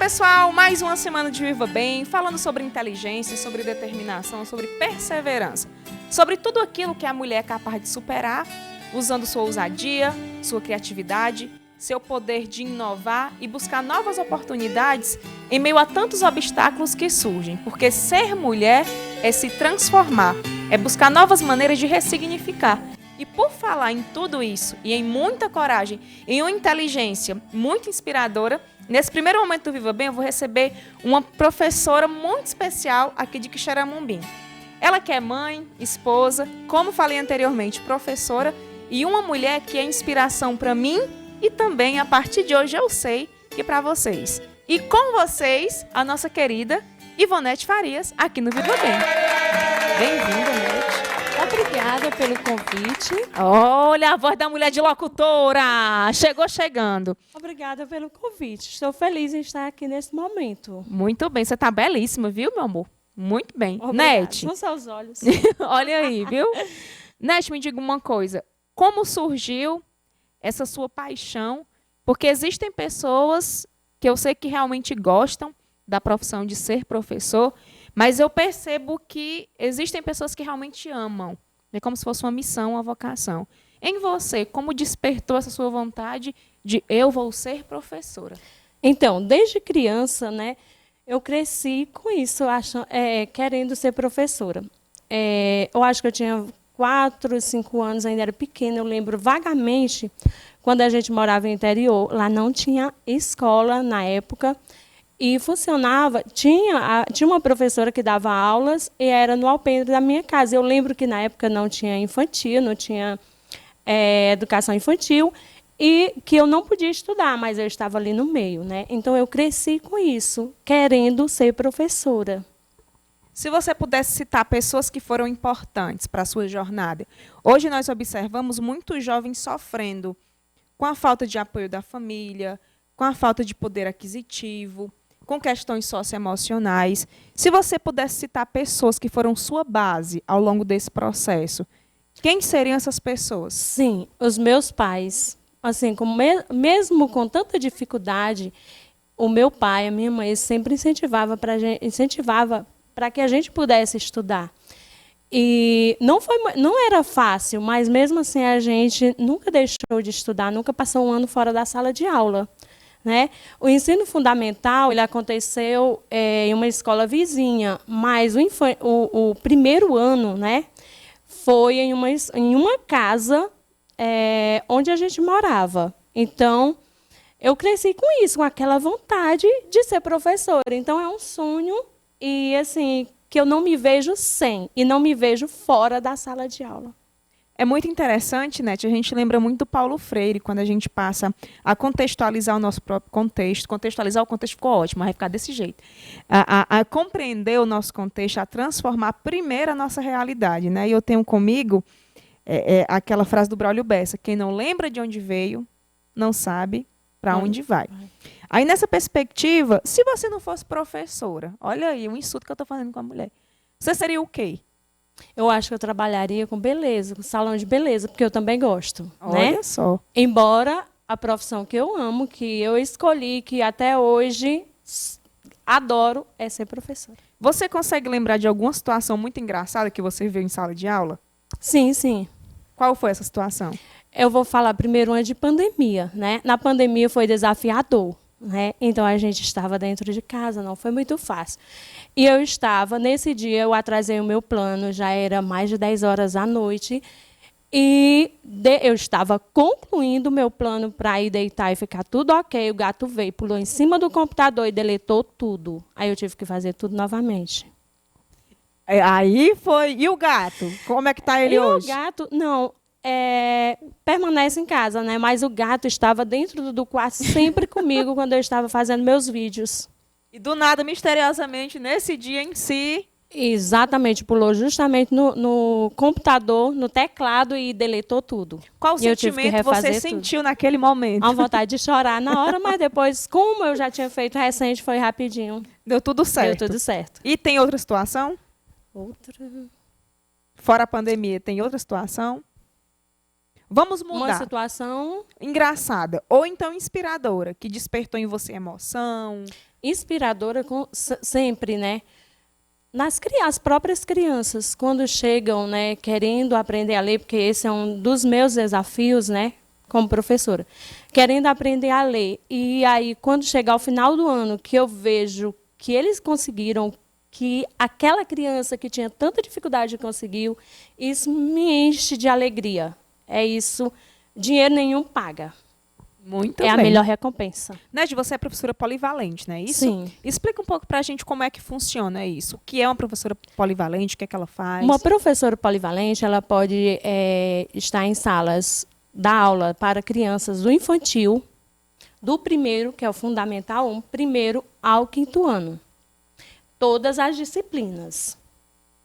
pessoal, mais uma semana de Viva Bem, falando sobre inteligência, sobre determinação, sobre perseverança, sobre tudo aquilo que a mulher é capaz de superar, usando sua ousadia, sua criatividade, seu poder de inovar e buscar novas oportunidades em meio a tantos obstáculos que surgem, porque ser mulher é se transformar, é buscar novas maneiras de ressignificar. E por falar em tudo isso e em muita coragem, em uma inteligência muito inspiradora, nesse primeiro momento do Viva Bem, eu vou receber uma professora muito especial aqui de Quixeramobim. Ela que é mãe, esposa, como falei anteriormente, professora e uma mulher que é inspiração para mim e também, a partir de hoje, eu sei que para vocês. E com vocês, a nossa querida Ivonete Farias, aqui no Viva Bem. Bem-vinda, Ivonete. Obrigada pelo convite. Olha a voz da mulher de locutora. Chegou chegando. Obrigada pelo convite. Estou feliz em estar aqui nesse momento. Muito bem. Você está belíssima, viu, meu amor? Muito bem. Obrigada. Nete. São seus olhos. Olha aí, viu? Nete, me diga uma coisa. Como surgiu essa sua paixão? Porque existem pessoas que eu sei que realmente gostam da profissão de ser professor, mas eu percebo que existem pessoas que realmente amam. É como se fosse uma missão, uma vocação. Em você, como despertou essa sua vontade de eu vou ser professora? Então, desde criança, né, eu cresci com isso, querendo ser professora. Eu acho que eu tinha 4, 5 anos, ainda era pequena, eu lembro vagamente, quando a gente morava no interior, lá não tinha escola na época, e funcionava, tinha uma professora que dava aulas e era no alpendre da minha casa. Eu lembro que na época não tinha infantil, não tinha educação infantil, e que eu não podia estudar, mas eu estava ali no meio, né? Então eu cresci com isso, querendo ser professora. Se você pudesse citar pessoas que foram importantes para a sua jornada. Hoje nós observamos muitos jovens sofrendo com a falta de apoio da família, com a falta de poder aquisitivo, com questões socioemocionais. Se você pudesse citar pessoas que foram sua base ao longo desse processo, quem seriam essas pessoas? Sim, os meus pais. Assim, mesmo com tanta dificuldade, o meu pai, a minha mãe, sempre incentivava para que a gente pudesse estudar. E não era fácil, mas mesmo assim a gente nunca deixou de estudar, nunca passou um ano fora da sala de aula. Né? O ensino fundamental ele aconteceu em uma escola vizinha, mas o primeiro ano, né, foi em uma casa onde a gente morava. Então, eu cresci com isso, com aquela vontade de ser professora. Então, é um sonho e assim que eu não me vejo sem e não me vejo fora da sala de aula. É muito interessante, Nete, a gente lembra muito do Paulo Freire, quando a gente passa a contextualizar o nosso próprio contexto. Contextualizar o contexto ficou ótimo, vai ficar desse jeito. A compreender o nosso contexto, a transformar primeiro a nossa realidade. Né? E eu tenho comigo aquela frase do Braulio Bessa, quem não lembra de onde veio, não sabe para onde vai. Aí, nessa perspectiva, se você não fosse professora, olha aí o insulto que eu estou fazendo com a mulher, você seria o quê? Eu acho que eu trabalharia com beleza, com salão de beleza, porque eu também gosto. Olha né? só. Embora a profissão que eu amo, que eu escolhi, que até hoje adoro, é ser professora. Você consegue lembrar de alguma situação muito engraçada que você viu em sala de aula? Sim, sim. Qual foi essa situação? Eu vou falar primeiro uma de pandemia. Né? Na pandemia foi desafiador. Né? Então, a gente estava dentro de casa, não foi muito fácil. E eu estava, nesse dia, eu atrasei o meu plano, já era mais de 10 horas da noite, e eu estava concluindo o meu plano para ir deitar e ficar tudo ok. O gato veio, pulou em cima do computador e deletou tudo. Aí eu tive que fazer tudo novamente. Aí foi. E o gato? Como é que está ele hoje? O gato, não, permanece em casa, né? Mas o gato estava dentro do quarto sempre comigo quando eu estava fazendo meus vídeos. E do nada, misteriosamente, nesse dia em si... Exatamente, pulou justamente no computador, no teclado e deletou tudo. Qual sentimento você sentiu naquele momento? A vontade de chorar na hora, mas depois, como eu já tinha feito recente, foi rapidinho. Deu tudo certo. Deu tudo certo. E tem outra situação? Outra... Fora a pandemia, tem outra situação? Vamos Uma mudar. situação Engraçada ou então inspiradora, que despertou em você emoção. inspiradora sempre, né? As próprias crianças, quando chegam, né, querendo aprender a ler, porque esse é um dos meus desafios, né, como professora, querendo aprender a ler. E aí, quando chegar ao final do ano, que eu vejo que eles conseguiram, que aquela criança que tinha tanta dificuldade conseguiu, isso me enche de alegria. É isso, dinheiro nenhum paga. Muito É bem. a melhor recompensa. Ned, você é professora polivalente, não é isso? Sim. Explica um pouco pra gente como é que funciona isso. O que é uma professora polivalente, o que é que ela faz? Uma professora polivalente, ela pode estar em salas da aula para crianças do infantil, do primeiro, que é o Fundamental 1, primeiro ao 5º ano. Todas as disciplinas.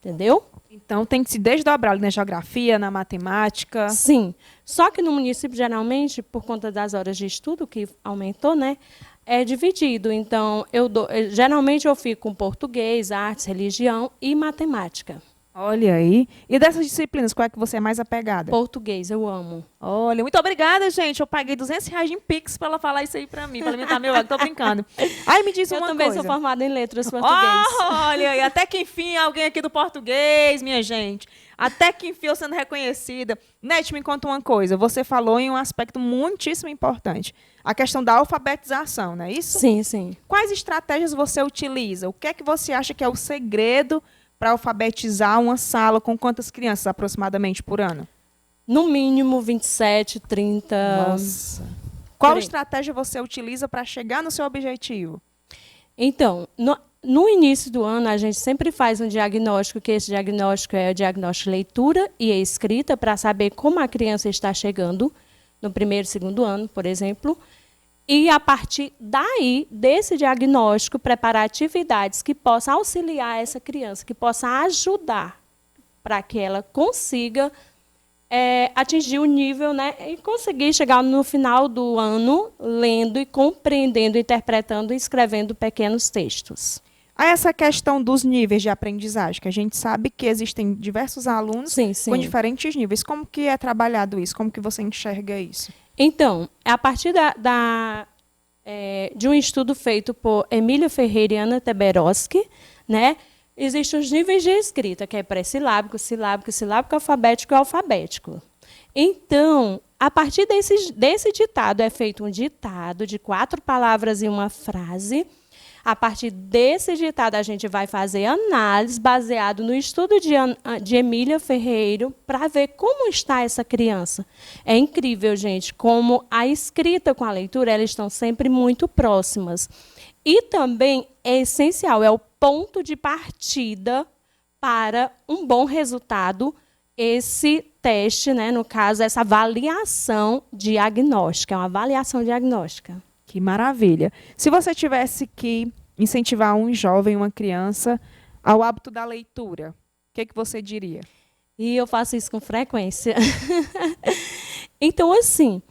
Entendeu? Então tem que se desdobrar ali na geografia, na matemática. Sim. Só que no município, geralmente, por conta das horas de estudo, que aumentou, né, é dividido. Então, geralmente eu fico com português, artes, religião e matemática. Olha aí. E dessas disciplinas, qual é que você é mais apegada? Português, eu amo. Olha, muito obrigada, gente. Eu paguei R$ 200 em Pix pra ela falar isso aí pra mim, pra alimentar meu ego. Tô brincando. Aí me diz Eu uma também coisa. sou formada em letras português. Olha aí, até que enfim alguém aqui do português, minha gente. Até que enfim eu sendo reconhecida. Nete, me conta uma coisa. Você falou em um aspecto muitíssimo importante. A questão da alfabetização, não é isso? Sim, sim. Quais estratégias você utiliza? O que é que você acha que é o segredo para alfabetizar uma sala com quantas crianças aproximadamente por ano? No mínimo 27, 30. Nossa. Qual Por aí. estratégia você utiliza para chegar no seu objetivo? Então, no início do ano, a gente sempre faz um diagnóstico, que esse diagnóstico é o diagnóstico de leitura e escrita, para saber como a criança está chegando no 1º e 2º ano, por exemplo. E, a partir daí, desse diagnóstico, preparar atividades que possam auxiliar essa criança, que possam ajudar para que ela consiga atingir o nível, né, e conseguir chegar no final do ano lendo e compreendendo, interpretando e escrevendo pequenos textos. A essa questão dos níveis de aprendizagem, que a gente sabe que existem diversos alunos Sim, sim. com diferentes níveis. Como que é trabalhado isso? Como que você enxerga isso? Então, a partir de um estudo feito por Emília Ferreira e Ana Teberoski, né, existem os níveis de escrita, que é pré-silábico, silábico, silábico, alfabético e alfabético. Então, a partir desse ditado, é feito um ditado de 4 palavras e uma frase. A partir desse ditado, a gente vai fazer análise baseado no estudo de Emília Ferreira para ver como está essa criança. É incrível, gente, como a escrita com a leitura, elas estão sempre muito próximas. E também é essencial, é o ponto de partida para um bom resultado, esse teste, né, no caso, essa avaliação diagnóstica, é uma avaliação diagnóstica. Que maravilha. Se você tivesse que incentivar um jovem, uma criança, ao hábito da leitura, o que você diria? E eu faço isso com frequência. Então, assim,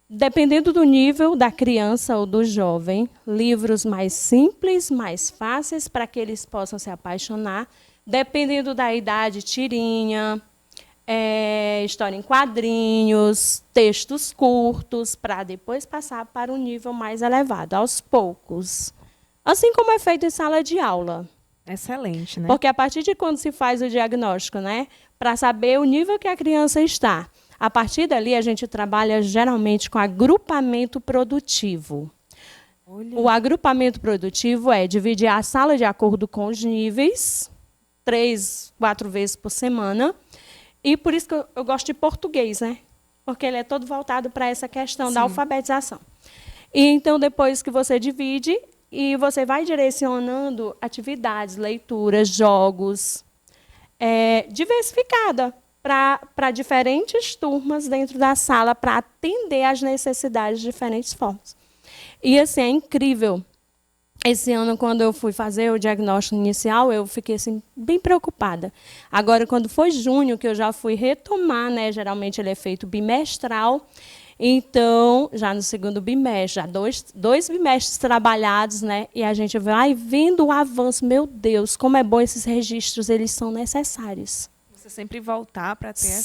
dependendo do nível da criança ou do jovem, livros mais simples, mais fáceis, para que eles possam se apaixonar. Dependendo da idade, tirinha, história em quadrinhos, textos curtos, para depois passar para um nível mais elevado, aos poucos. Assim como é feito em sala de aula. Excelente, né? Porque a partir de quando se faz o diagnóstico, né, para saber o nível que a criança está, a partir dali a gente trabalha geralmente com agrupamento produtivo. Olha. O agrupamento produtivo é dividir a sala de acordo com os níveis, 3, 4 vezes por semana. E por isso que eu gosto de português, né? Porque ele é todo voltado para essa questão da alfabetização. E então, depois que você divide, e você vai direcionando atividades, leituras, jogos, diversificada para diferentes turmas dentro da sala, para atender às necessidades de diferentes formas. E assim, é incrível. Esse ano, quando eu fui fazer o diagnóstico inicial, eu fiquei assim, bem preocupada. Agora, quando foi junho, que eu já fui retomar, né, geralmente ele é feito bimestral, então, já no 2º bimestre, já dois bimestres trabalhados, né, e a gente vai vendo o avanço. Meu Deus, como é bom esses registros, eles são necessários. Você sempre voltar para ter essa...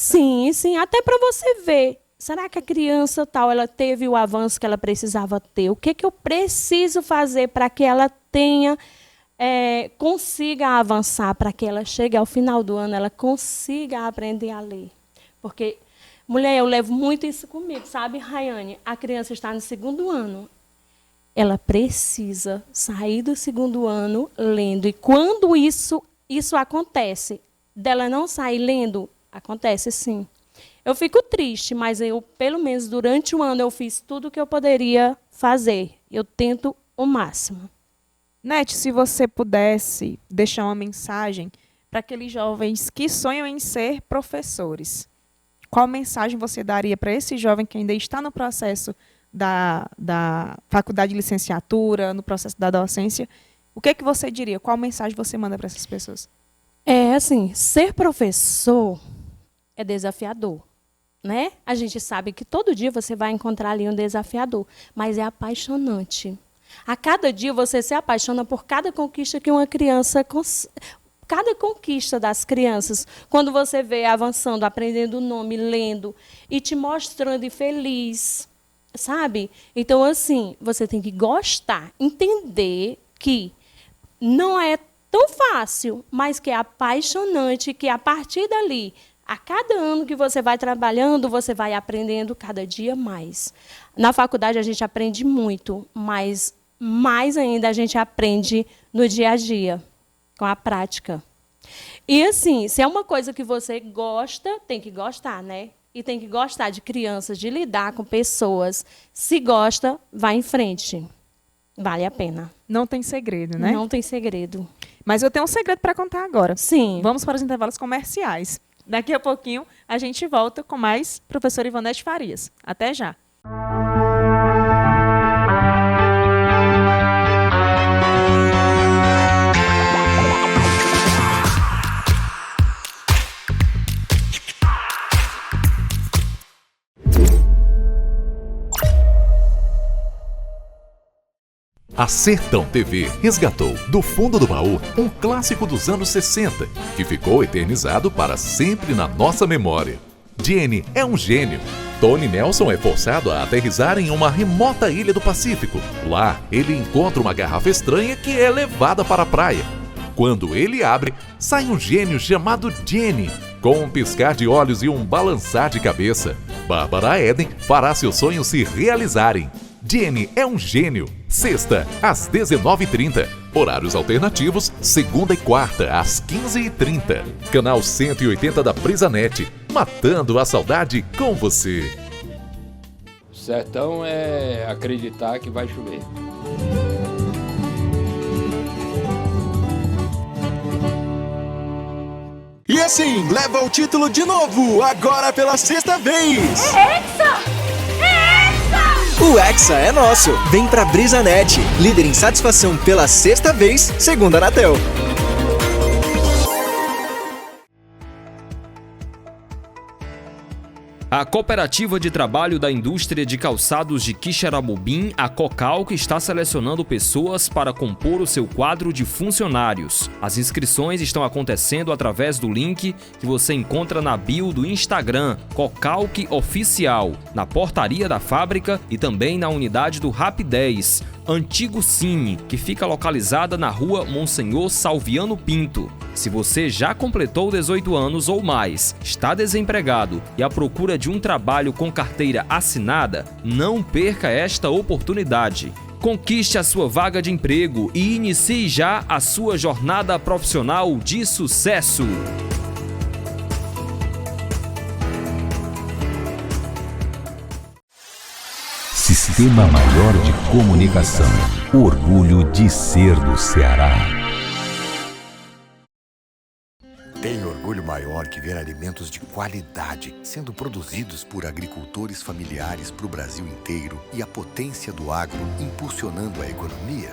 Sim, até para você ver. Será que a criança tal, ela teve o avanço que ela precisava ter? O que eu preciso fazer para que ela tenha, consiga avançar, para que ela chegue ao final do ano, ela consiga aprender a ler? Porque, mulher, eu levo muito isso comigo, sabe, Rayane? A criança está no 2º ano. Ela precisa sair do 2º ano lendo. E quando isso acontece, dela não sair lendo, acontece sim. Eu fico triste, mas eu, pelo menos durante o ano, eu fiz tudo o que eu poderia fazer. Eu tento o máximo. Nete, se você pudesse deixar uma mensagem para aqueles jovens que sonham em ser professores, qual mensagem você daria para esse jovem que ainda está no processo da faculdade de licenciatura, no processo da docência? O que você diria? Qual mensagem você manda para essas pessoas? Assim, ser professor é desafiador. Né? A gente sabe que todo dia você vai encontrar ali um desafiador, mas é apaixonante. A cada dia você se apaixona por cada conquista que uma criança... Cada conquista das crianças, quando você vê avançando, aprendendo o nome, lendo e te mostrando feliz, sabe? Então, assim, você tem que gostar, entender que não é tão fácil, mas que é apaixonante, que a partir dali... A cada ano que você vai trabalhando, você vai aprendendo cada dia mais. Na faculdade a gente aprende muito, mas mais ainda a gente aprende no dia a dia, com a prática. E assim, se é uma coisa que você gosta, tem que gostar, né? E tem que gostar de crianças, de lidar com pessoas. Se gosta, vá em frente. Vale a pena. Não tem segredo, né? Não tem segredo. Mas eu tenho um segredo para contar agora. Sim. Vamos para os intervalos comerciais. Daqui a pouquinho a gente volta com mais professora Ivonete Farias. Até já. A Sertão TV resgatou do fundo do baú um clássico dos anos 60, que ficou eternizado para sempre na nossa memória. Jenny é um gênio. Tony Nelson é forçado a aterrissar em uma remota ilha do Pacífico. Lá, ele encontra uma garrafa estranha que é levada para a praia. Quando ele abre, sai um gênio chamado Jenny, com um piscar de olhos e um balançar de cabeça. Bárbara Eden fará seus sonhos se realizarem. Jenny é um gênio. Sexta, às 19h30. Horários alternativos, segunda e quarta, às 15h30. Canal 180 da Brisanet. Matando a saudade com você. Sertão é acreditar que vai chover. E assim, leva o título de novo, agora pela 6ª vez. É Hexa! O Hexa é nosso. Vem pra Brisanet, líder em satisfação pela 6ª vez, segundo a Anatel. A Cooperativa de Trabalho da Indústria de Calçados de Quixeramobim, a Cocalc, está selecionando pessoas para compor o seu quadro de funcionários. As inscrições estão acontecendo através do link que você encontra na bio do Instagram, Cocalc Oficial, na portaria da fábrica e também na unidade do Rapidez, Antigo Cine, que fica localizada na rua Monsenhor Salviano Pinto. Se você já completou 18 anos ou mais, está desempregado e à procura de um trabalho com carteira assinada, não perca esta oportunidade. Conquiste a sua vaga de emprego e inicie já a sua jornada profissional de sucesso. Sistema Maior de Comunicação. O orgulho de ser do Ceará. Tem orgulho maior que ver alimentos de qualidade sendo produzidos por agricultores familiares para o Brasil inteiro e a potência do agro impulsionando a economia?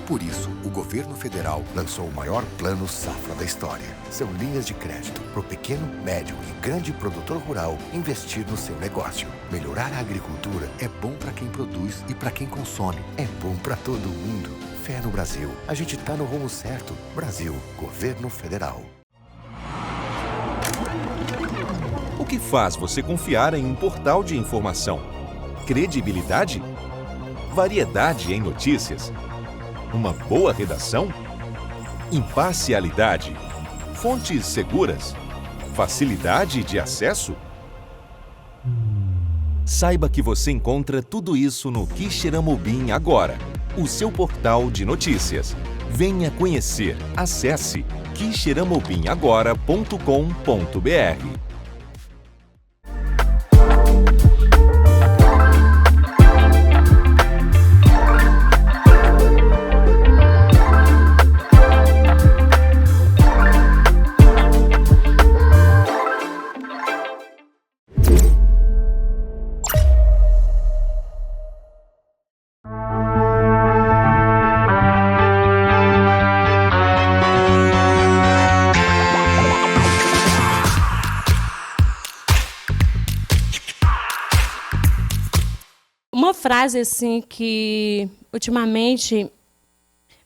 Por isso, o governo federal lançou o maior plano safra da história. São linhas de crédito para o pequeno, médio e grande produtor rural investir no seu negócio. Melhorar a agricultura é bom para quem produz e para quem consome. É bom para todo mundo. Fé no Brasil. A gente tá no rumo certo. Brasil, Governo Federal. O que faz você confiar em um portal de informação? Credibilidade? Variedade em notícias? Uma boa redação? Imparcialidade? Fontes seguras? Facilidade de acesso? Saiba que você encontra tudo isso no Quixeramobim agora, o seu portal de notícias. Venha conhecer. Acesse quixeramobimagora.com.br. Uma frase assim que ultimamente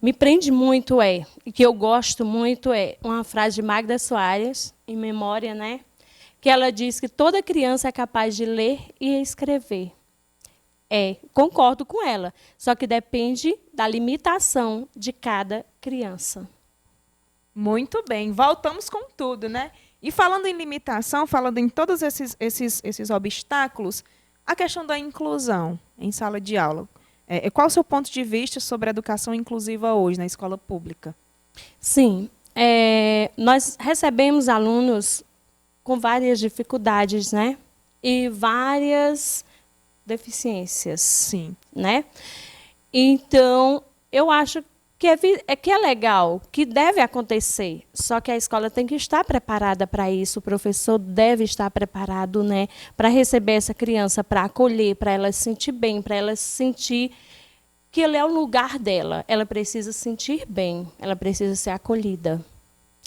me prende muito e que eu gosto muito é uma frase de Magda Soares, em memória, né? Que ela diz que toda criança é capaz de ler e escrever. Concordo com ela, só que depende da limitação de cada criança. Muito bem, voltamos com tudo, né? E falando em limitação, falando em todos esses obstáculos, a questão da inclusão em sala de aula. Qual o seu ponto de vista sobre a educação inclusiva hoje na escola pública? Sim, nós recebemos alunos com várias dificuldades, né? E várias deficiências. Sim. Né? Então, eu acho que é legal, que deve acontecer, só que a escola tem que estar preparada para isso, o professor deve estar preparado, né, para receber essa criança, para acolher, para ela se sentir bem, para ela sentir que ele é o lugar dela. Ela precisa se sentir bem, ela precisa ser acolhida.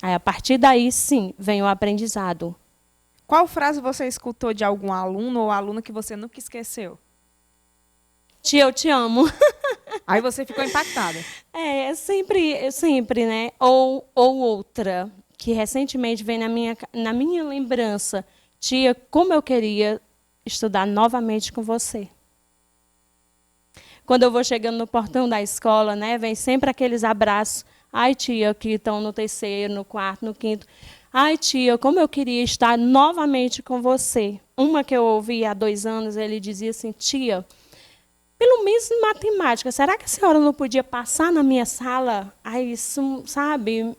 Aí, a partir daí, sim, vem o aprendizado. Qual frase você escutou de algum aluno ou aluna que você nunca esqueceu? Tia, eu te amo. Aí você ficou impactada. Sempre, né? Ou outra, que recentemente vem na minha lembrança. Tia, como eu queria estudar novamente com você. Quando eu vou chegando no portão da escola, né, vem sempre aqueles abraços. Ai, tia, que estão no terceiro, no quarto, no quinto. Ai, tia, como eu queria estar novamente com você. Uma que eu ouvi há 2 anos, ele dizia assim, tia, pelo menos em matemática, será que a senhora não podia passar na minha sala? Aí, isso, sabe,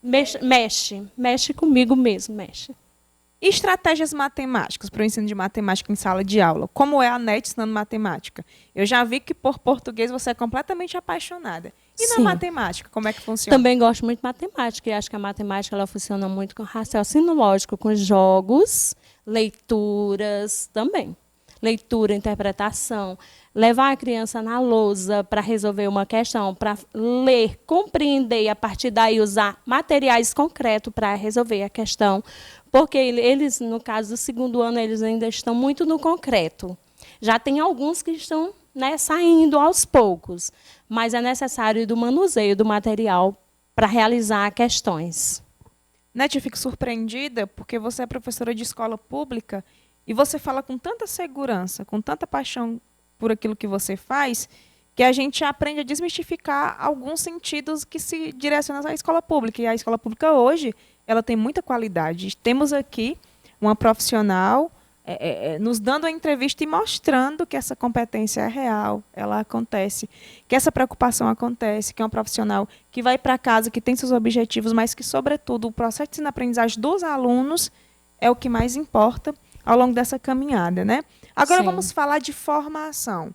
mexe comigo mesmo, mexe. E estratégias matemáticas para o ensino de matemática em sala de aula? Como é a NET ensinando matemática? Eu já vi que por português você é completamente apaixonada. E na matemática, como é que funciona? Também gosto muito de matemática, e acho que a matemática ela funciona muito com raciocínio lógico, com jogos, leituras também. Leitura, interpretação, levar a criança na lousa para resolver uma questão, para ler, compreender e, a partir daí, usar materiais concretos para resolver a questão. Porque eles, no caso do 2º ano, eles ainda estão muito no concreto. Já tem alguns que estão, né, saindo aos poucos, mas é necessário do manuseio do material para realizar questões. Nete, eu fico surpreendida porque você é professora de escola pública e você fala com tanta segurança, com tanta paixão por aquilo que você faz, que a gente aprende a desmistificar alguns sentidos que se direcionam à escola pública. E a escola pública hoje, ela tem muita qualidade. Temos aqui uma profissional nos dando a entrevista e mostrando que essa competência é real, ela acontece, que essa preocupação acontece, que é um profissional que vai para casa, que tem seus objetivos, mas que, sobretudo, o processo de ensino-aprendizagem dos alunos é o que mais importa ao longo dessa caminhada, né? Agora vamos falar de formação.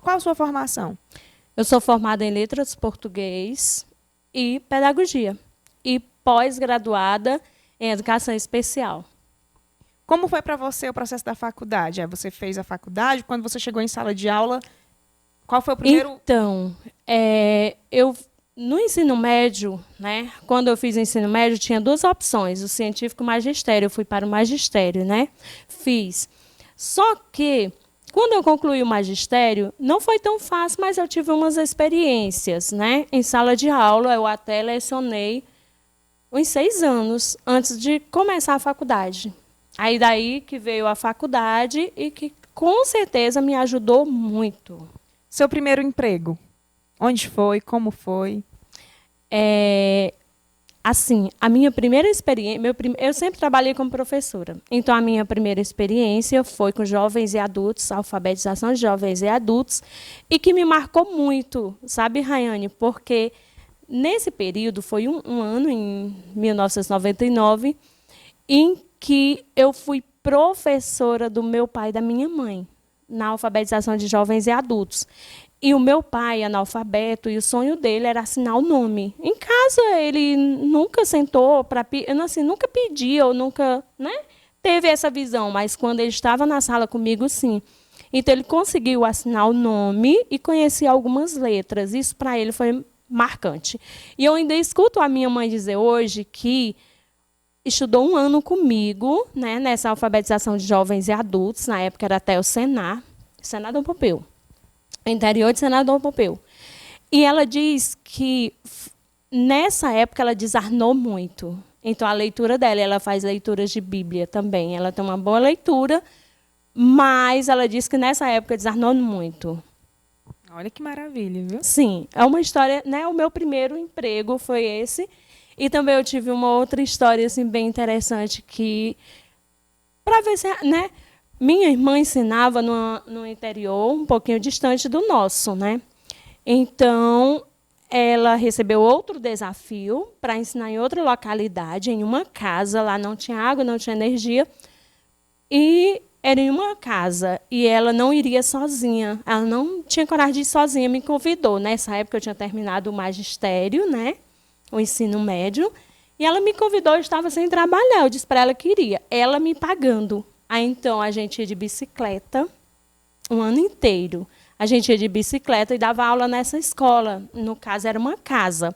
Qual a sua formação? Eu sou formada em Letras Português e Pedagogia. E pós-graduada em Educação Especial. Como foi para você o processo da faculdade? Você fez a faculdade? Quando você chegou em sala de aula, qual foi o primeiro... Então, no ensino médio, né, quando eu fiz o ensino médio, tinha 2 opções, o científico e o magistério. Eu fui para o magistério, né? Fiz. Só que, quando eu concluí o magistério, não foi tão fácil, mas eu tive umas experiências, né? Em sala de aula, eu até lecionei uns 6 anos antes de começar a faculdade. Aí daí que veio a faculdade e que com certeza me ajudou muito. Seu primeiro emprego? Onde foi? Como foi? Assim, a minha primeira experiência, eu sempre trabalhei como professora. Então, a minha primeira experiência foi com jovens e adultos, alfabetização de jovens e adultos, e que me marcou muito, sabe, Rayane? Porque nesse período, foi um ano, em 1999, em que eu fui professora do meu pai e da minha mãe, na alfabetização de jovens e adultos. E o meu pai, analfabeto, e o sonho dele era assinar o nome. Em casa, ele nunca sentou para... Assim, nunca pedia, ou nunca, né, teve essa visão. Mas quando ele estava na sala comigo, sim. Então, ele conseguiu assinar o nome e conhecia algumas letras. Isso, para ele, foi marcante. E eu ainda escuto a minha mãe dizer hoje que estudou um ano comigo, né, nessa alfabetização de jovens e adultos. Na época, era até o Senar Dom Pompeu. Interior de Senador Pompeu. E ela diz que, nessa época, ela desarnou muito. Então, a leitura dela, ela faz leituras de Bíblia também. Ela tem uma boa leitura, mas ela diz que, nessa época, desarnou muito. Olha que maravilha, viu? Sim, é uma história, né? O meu primeiro emprego foi esse. E também eu tive uma outra história assim, bem interessante, que, para ver se, né? Minha irmã ensinava no interior, um pouquinho distante do nosso, né? Então, ela recebeu outro desafio para ensinar em outra localidade, em uma casa. Lá não tinha água, não tinha energia. E era em uma casa. E ela não iria sozinha. Ela não tinha coragem de ir sozinha. Me convidou. Nessa época, eu tinha terminado o magistério, né? O ensino médio. E ela me convidou, eu estava sem trabalhar. Eu disse para ela que iria. Ela me pagando. Aí, então, a gente ia de bicicleta um ano inteiro. A gente ia de bicicleta e dava aula nessa escola. No caso, era uma casa.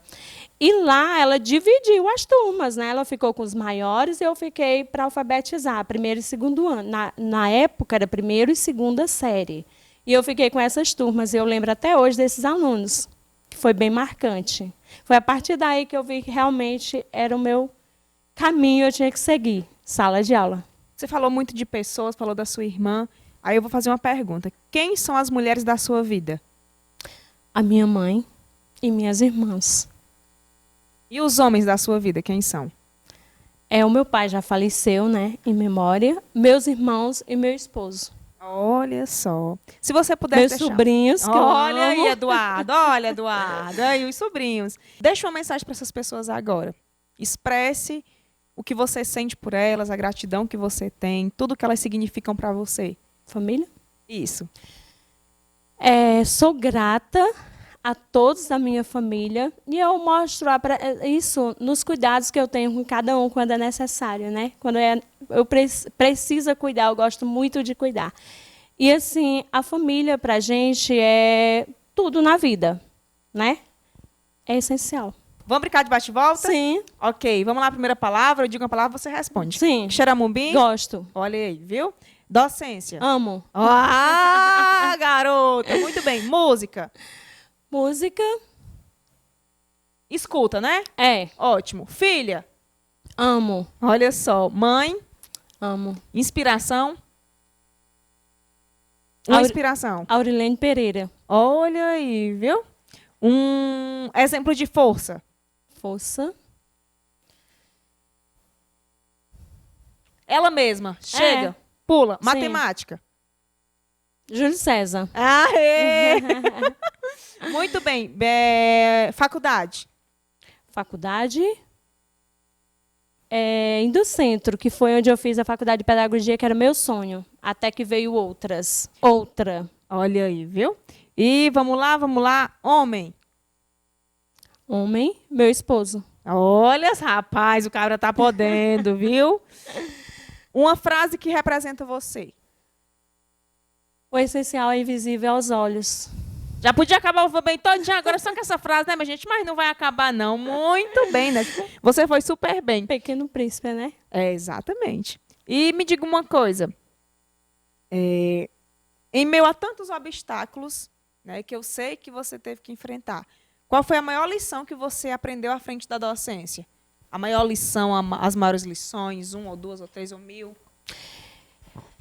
E lá, ela dividiu as turmas, né? Ela ficou com os maiores e eu fiquei para alfabetizar, primeiro e segundo ano. Na época, era primeiro e segunda série. E eu fiquei com essas turmas. E eu lembro até hoje desses alunos, que foi bem marcante. Foi a partir daí que eu vi que realmente era o meu caminho, eu tinha que seguir, sala de aula. Você falou muito de pessoas, falou da sua irmã. Aí eu vou fazer uma pergunta. Quem são as mulheres da sua vida? A minha mãe e minhas irmãs. E os homens da sua vida, quem são? O meu pai já faleceu, né, em memória. Meus irmãos e meu esposo. Olha só. Se você pudesse meus deixar... sobrinhos, que olha eu amo. aí, Eduardo. Olha, Eduardo. Aí, os sobrinhos. Deixa uma mensagem para essas pessoas agora. Expresse o que você sente por elas, a gratidão que você tem, tudo que elas significam para você. Família? Isso. Sou grata a todos da minha família e eu mostro isso nos cuidados que eu tenho com cada um quando é necessário, né? Quando eu preciso cuidar, eu gosto muito de cuidar. E assim, a família para a gente é tudo na vida, né? É essencial. Vamos brincar de bate-volta? Sim. Ok, vamos lá, a primeira palavra, eu digo uma palavra, você responde. Sim. Xeramubim? Gosto. Olha aí, viu? Docência? Amo. Ah, garota! Muito bem. Música? Música? Escuta, né? Ótimo. Filha? Amo. Olha só. Mãe? Amo. Inspiração? Uma inspiração. Aurilene Pereira. Olha aí, viu? Um exemplo de força. Força. Ela mesma. Chega. Pula. Sim. Matemática. Júlio César. Aê! Muito bem. Faculdade. Faculdade. Indocentro, que foi onde eu fiz a faculdade de pedagogia, que era meu sonho. Até que veio outras. Outra. Olha aí, viu? E vamos lá. Homem. Homem, meu esposo. Olha, rapaz, o cabra tá podendo, viu? Uma frase que representa você. O essencial é invisível aos olhos. Já podia acabar o bem todinho agora só com essa frase, né, minha gente? Mas não vai acabar, não. Muito bem, né? Você foi super bem. Pequeno Príncipe, né? Exatamente. E me diga uma coisa. Em meio a tantos obstáculos, né, que eu sei que você teve que enfrentar, qual foi a maior lição que você aprendeu à frente da docência? A maior lição, as maiores lições, 1 ou 2 ou 3 ou 1000?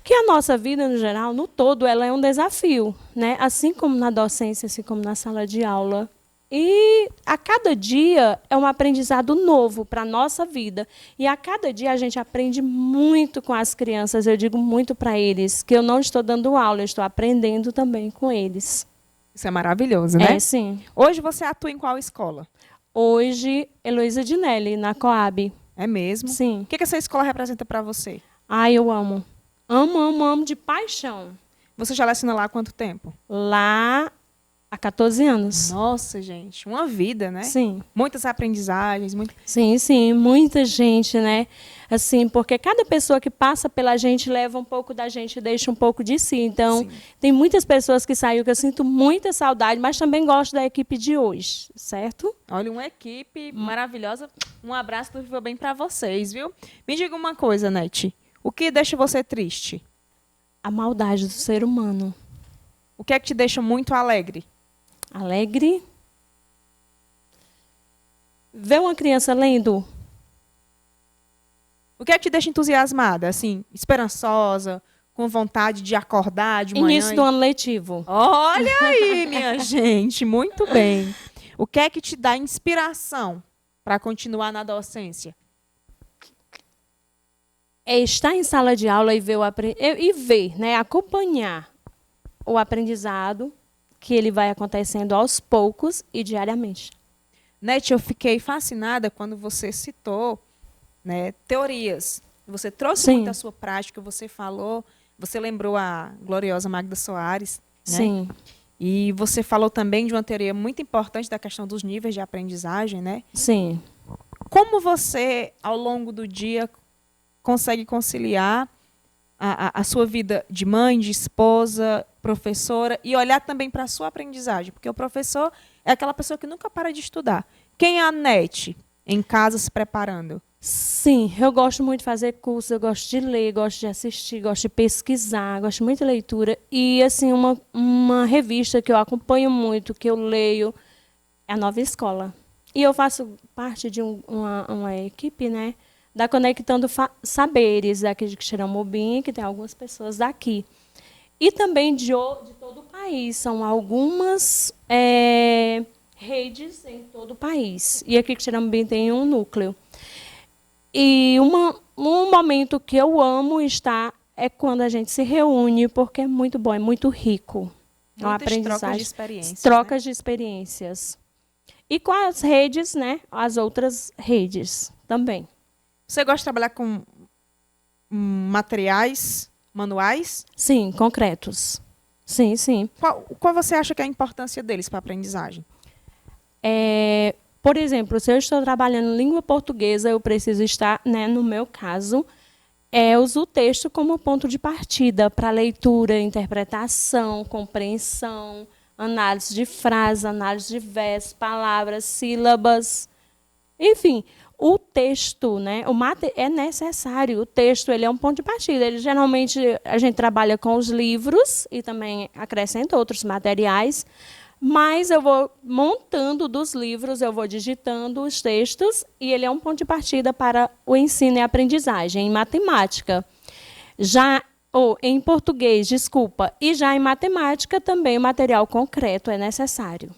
que a nossa vida, no geral, no todo, ela é um desafio, né? Assim como na docência, assim como na sala de aula. E a cada dia é um aprendizado novo para a nossa vida. E a cada dia a gente aprende muito com as crianças. Eu digo muito para eles que eu não estou dando aula, eu estou aprendendo também com eles. Isso é maravilhoso, né? É, sim. Hoje você atua em qual escola? Hoje, Heloísa Dinelli, na Coab. É mesmo? Sim. O que essa escola representa para você? Ai, eu amo. Amo, amo, amo de paixão. Você já leciona lá há quanto tempo? Lá há 14 anos. Nossa, gente, uma vida, né? Sim. Muitas aprendizagens, Sim, sim, muita gente, né? Assim, porque cada pessoa que passa pela gente leva um pouco da gente e deixa um pouco de si. Então, Sim. tem muitas pessoas que saíram que eu sinto muita saudade, mas também gosto da equipe de hoje, certo? Olha, uma equipe maravilhosa. Um abraço do Viva Bem para vocês, viu? Me diga uma coisa, Nete. O que deixa você triste? A maldade do ser humano. O que é que te deixa muito alegre? Alegre. Ver uma criança lendo. O que é que te deixa entusiasmada, assim, esperançosa, com vontade de acordar de manhã? Início do ano letivo. Olha aí, minha gente, muito bem. O que é que te dá inspiração para continuar na docência? É estar em sala de aula e ver, né, acompanhar o aprendizado que ele vai acontecendo aos poucos e diariamente. Nete, eu fiquei fascinada quando você citou, né, teorias. Você trouxe muito a sua prática, você falou, você lembrou a gloriosa Magda Soares, né? Sim. E você falou também de uma teoria muito importante da questão dos níveis de aprendizagem, né? Sim. Como você, ao longo do dia, consegue conciliar a sua vida de mãe, de esposa, professora, e olhar também para a sua aprendizagem? Porque o professor é aquela pessoa que nunca para de estudar. Quem é a Nete em casa se preparando? Sim, eu gosto muito de fazer cursos, eu gosto de ler, gosto de assistir, gosto de pesquisar, gosto muito de leitura. E, assim, uma revista que eu acompanho muito, que eu leio, é a Nova Escola. E eu faço parte de uma equipe, né, da Conectando Saberes, daqui de Quixeramobim, que tem algumas pessoas daqui. E também de todo o país. São algumas redes em todo o país. E aqui em Quixeramobim tem um núcleo. E um momento que eu amo estar é quando a gente se reúne, porque é muito bom, é muito rico. É uma aprendizagem. Trocas de experiências. Trocas de experiências. E com as redes, né? As outras redes também. Você gosta de trabalhar com materiais, manuais? Sim, concretos. Sim, sim. Qual você acha que é a importância deles para a aprendizagem? Por exemplo, se eu estou trabalhando língua portuguesa, eu preciso estar, né, no meu caso, eu uso o texto como ponto de partida para leitura, interpretação, compreensão, análise de frase, análise de verso, palavras, sílabas. Enfim, o texto, né, é necessário. O texto, ele é um ponto de partida. Geralmente, a gente trabalha com os livros e também acrescenta outros materiais, mas eu vou montando dos livros, eu vou digitando os textos e ele é um ponto de partida para o ensino e aprendizagem. Em matemática, em português, desculpa, e já em matemática também o material concreto é necessário.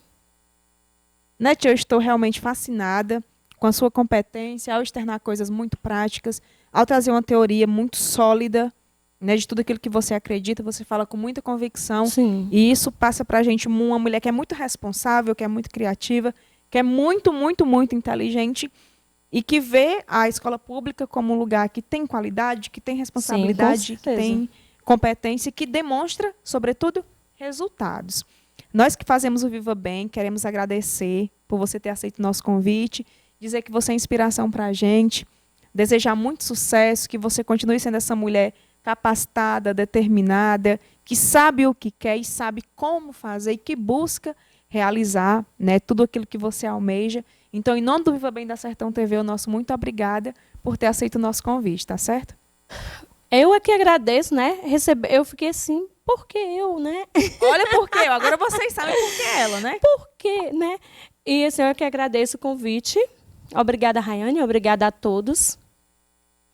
Nete, eu estou realmente fascinada com a sua competência ao externar coisas muito práticas, ao trazer uma teoria muito sólida, né, de tudo aquilo que você acredita, você fala com muita convicção. Sim. E isso passa para a gente uma mulher que é muito responsável, que é muito criativa, que é muito, muito, muito inteligente e que vê a escola pública como um lugar que tem qualidade, que tem responsabilidade, Sim, que tem competência, que demonstra, sobretudo, resultados. Nós que fazemos o Viva Bem, queremos agradecer por você ter aceito o nosso convite, dizer que você é inspiração para a gente, desejar muito sucesso, que você continue sendo essa mulher capacitada, determinada, que sabe o que quer e sabe como fazer e que busca realizar, né, tudo aquilo que você almeja. Então, em nome do Viva Bem da Sertão TV, o nosso muito obrigada por ter aceito o nosso convite, tá certo? Eu aqui agradeço, né? Eu fiquei assim, por que eu, né? Olha por quê, agora vocês sabem por que ela, né? Por quê, né? E assim, eu que agradeço o convite. Obrigada, Rayane, obrigada a todos.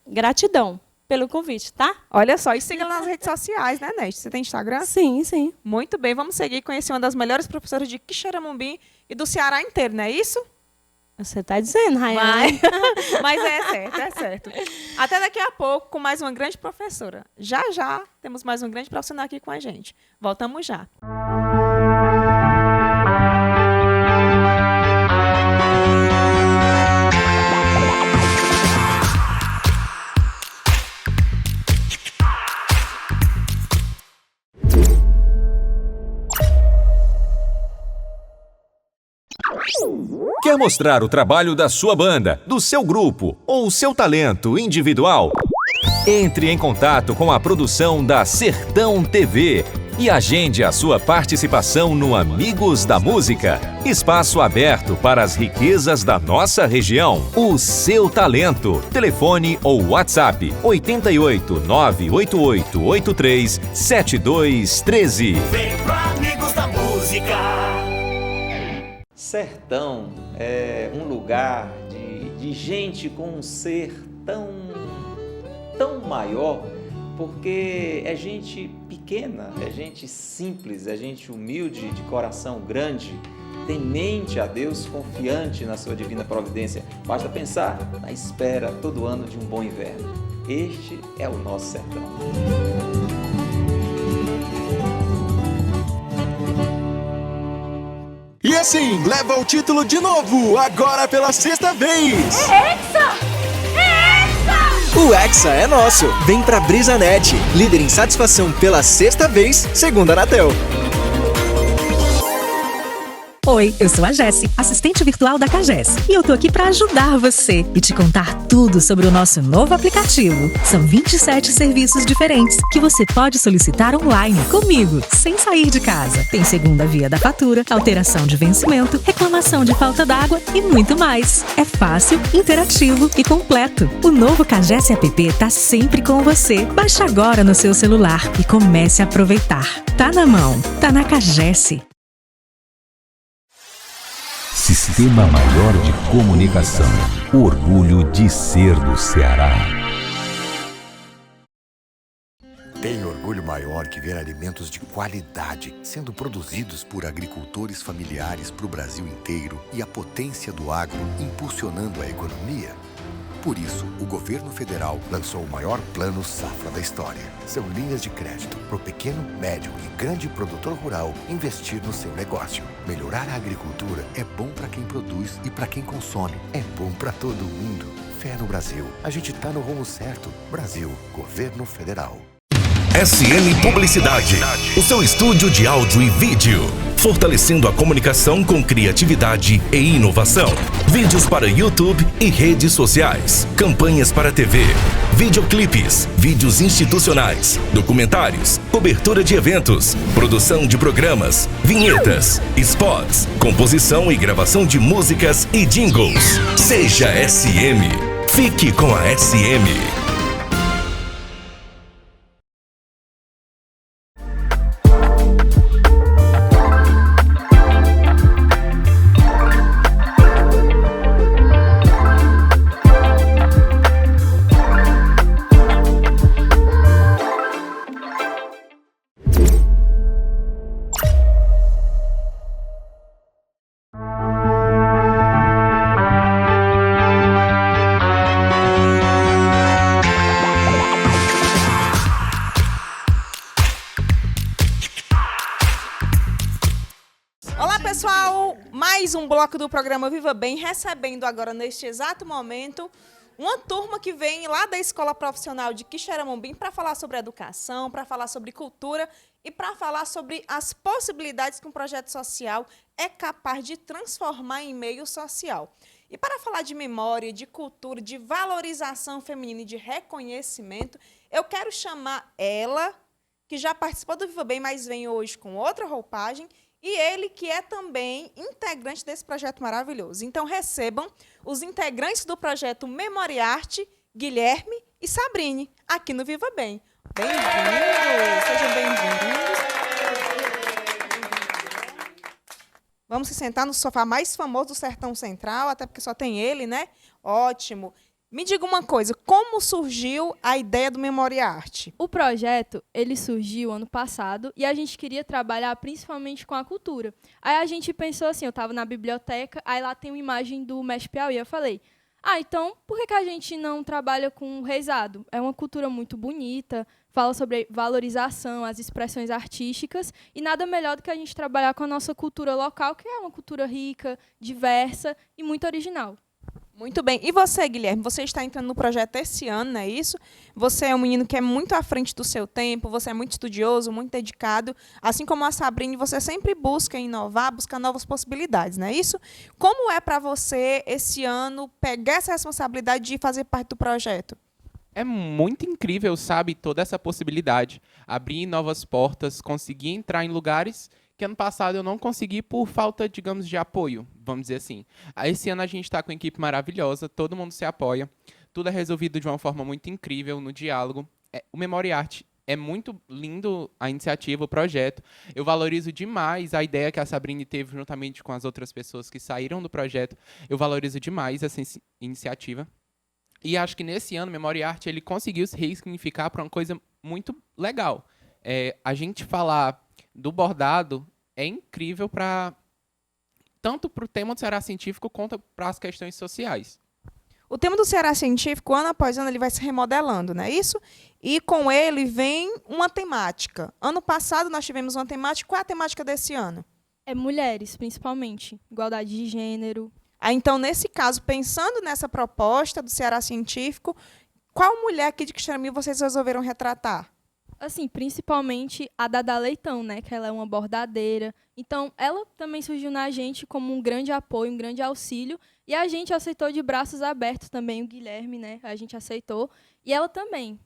Gratidão. pelo convite, tá? Olha só, e siga lá nas redes sociais, né, Neste? Você tem Instagram? Sim, sim. Muito bem, vamos seguir e conhecer uma das melhores professoras de Quixeramobim e do Ceará inteiro, não é isso? Você tá dizendo, Rayane. Mas é certo, é certo. Até daqui a pouco com mais uma grande professora. Já, já, temos mais um grande profissional aqui com a gente. Voltamos já. Quer mostrar o trabalho da sua banda, do seu grupo ou o seu talento individual? Entre em contato com a produção da Sertão TV e agende a sua participação no Amigos da Música. Espaço aberto para as riquezas da nossa região. O seu talento. Telefone ou WhatsApp 88 988 83 7213. Vem pro Amigos da Música. Sertão é um lugar de gente com um ser tão maior, porque é gente pequena, é gente simples, é gente humilde, de coração grande, temente a Deus, confiante na sua divina providência. Basta pensar na espera todo ano de um bom inverno. Este é o nosso sertão. E assim, leva o título de novo, agora pela sexta vez. É Hexa! O Hexa é nosso. Vem pra BrisaNet, líder em satisfação pela sexta vez, segundo a Anatel. Oi, eu sou a Jessi, assistente virtual da Cagés. E eu tô aqui para ajudar você e te contar tudo sobre o nosso novo aplicativo. São 27 serviços diferentes que você pode solicitar online comigo, sem sair de casa. Tem segunda via da fatura, alteração de vencimento, reclamação de falta d'água e muito mais. É fácil, interativo e completo. O novo Cagés App tá sempre com você. Baixe agora no seu celular e comece a aproveitar. Tá na mão, tá na Cagés. Sistema Maior de Comunicação. Orgulho de ser do Ceará. Tem orgulho maior que ver alimentos de qualidade sendo produzidos por agricultores familiares para o Brasil inteiro e a potência do agro impulsionando a economia? Por isso, o governo federal lançou o maior plano safra da história. São linhas de crédito para o pequeno, médio e grande produtor rural investir no seu negócio. Melhorar a agricultura é bom para quem produz e para quem consome. É bom para todo mundo. Fé no Brasil. A gente tá no rumo certo. Brasil, Governo Federal. SM Publicidade, o seu estúdio de áudio e vídeo, fortalecendo a comunicação com criatividade e inovação. Vídeos para YouTube e redes sociais, campanhas para TV, videoclipes, vídeos institucionais, documentários, cobertura de eventos, produção de programas, vinhetas, spots, composição e gravação de músicas e jingles. Seja SM. Fique com a SM. Um bloco do programa Viva Bem, recebendo agora, neste exato momento, uma turma que vem lá da Escola Profissional de Quixeramobim para falar sobre educação, para falar sobre cultura e para falar sobre as possibilidades que um projeto social é capaz de transformar em meio social. E para falar de memória, de cultura, de valorização feminina e de reconhecimento, eu quero chamar ela, que já participou do Viva Bem, mas vem hoje com outra roupagem, e ele que é também integrante desse projeto maravilhoso. Então, recebam os integrantes do projeto Memoriarte, Guilherme e Sabrine, aqui no Viva Bem. Bem-vindos! Sejam bem-vindos. Vamos se sentar no sofá mais famoso do Sertão Central, até porque só tem ele, né? Ótimo. Me diga uma coisa, como surgiu a ideia do Memoriarte? O projeto, ele surgiu ano passado e a gente queria trabalhar principalmente com a cultura. Aí a gente pensou assim, eu estava na biblioteca, aí lá tem uma imagem do Mestre Piauí, eu falei, então por que a gente não trabalha com o reisado? É uma cultura muito bonita, fala sobre valorização, as expressões artísticas, e nada melhor do que a gente trabalhar com a nossa cultura local, que é uma cultura rica, diversa e muito original. Muito bem. E você, Guilherme? Você está entrando no projeto esse ano, não é isso? Você é um menino que é muito à frente do seu tempo, você é muito estudioso, muito dedicado. Assim como a Sabrine, você sempre busca inovar, busca novas possibilidades, não é isso? Como é para você, esse ano, pegar essa responsabilidade de fazer parte do projeto? É muito incrível, sabe, toda essa possibilidade. Abrir novas portas, conseguir entrar em lugares que ano passado eu não consegui por falta, digamos, de apoio, vamos dizer assim. Esse ano a gente está com uma equipe maravilhosa, todo mundo se apoia, tudo é resolvido de uma forma muito incrível, no diálogo. O Memoriarte é muito lindo a iniciativa, o projeto. Eu valorizo demais a ideia que a Sabrine teve juntamente com as outras pessoas que saíram do projeto. Eu valorizo demais essa iniciativa. E acho que nesse ano o Memoriarte ele conseguiu se ressignificar para uma coisa muito legal. A gente falar do bordado é incrível tanto para o tema do Ceará Científico quanto para as questões sociais. O tema do Ceará Científico, ano após ano, ele vai se remodelando, não é isso? E com ele vem uma temática. Ano passado nós tivemos uma temática. Qual é a temática desse ano? É mulheres, principalmente. Igualdade de gênero. Então, nesse caso, pensando nessa proposta do Ceará Científico, qual mulher aqui de Quixeramil vocês resolveram retratar? Assim, principalmente a Dada Leitão, né? Que ela é uma bordadeira. Então, ela também surgiu na gente como um grande apoio, um grande auxílio. E a gente aceitou de braços abertos também, o Guilherme, né? A gente aceitou. E ela também.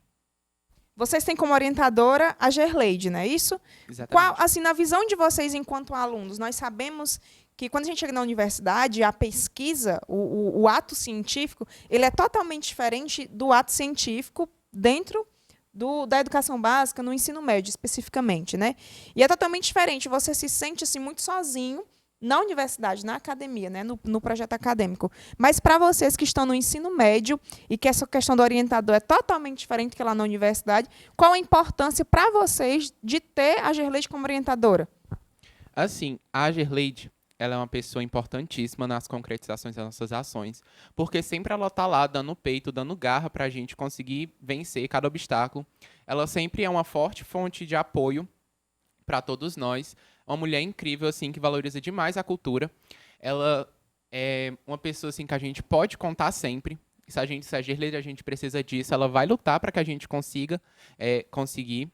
Vocês têm como orientadora a Gerleide, não é isso? Exatamente. Assim, na visão de vocês enquanto alunos, nós sabemos que quando a gente chega na universidade, a pesquisa, o ato científico, ele é totalmente diferente do ato científico dentro da educação básica, no ensino médio, especificamente, né? E é totalmente diferente. Você se sente assim, muito sozinho na universidade, na academia, né? no projeto acadêmico. Mas para vocês que estão no ensino médio e que essa questão do orientador é totalmente diferente que lá na universidade, qual a importância para vocês de ter a Gerleide como orientadora? Assim, a Gerleide, ela é uma pessoa importantíssima nas concretizações das nossas ações, porque sempre ela está lá dando peito, dando garra para a gente conseguir vencer cada obstáculo. Ela sempre é uma forte fonte de apoio para todos nós. Uma mulher incrível, assim, que valoriza demais a cultura. Ela é uma pessoa assim, que a gente pode contar sempre. Se a Gerleide, a gente precisa disso, ela vai lutar para que a gente consiga conseguir.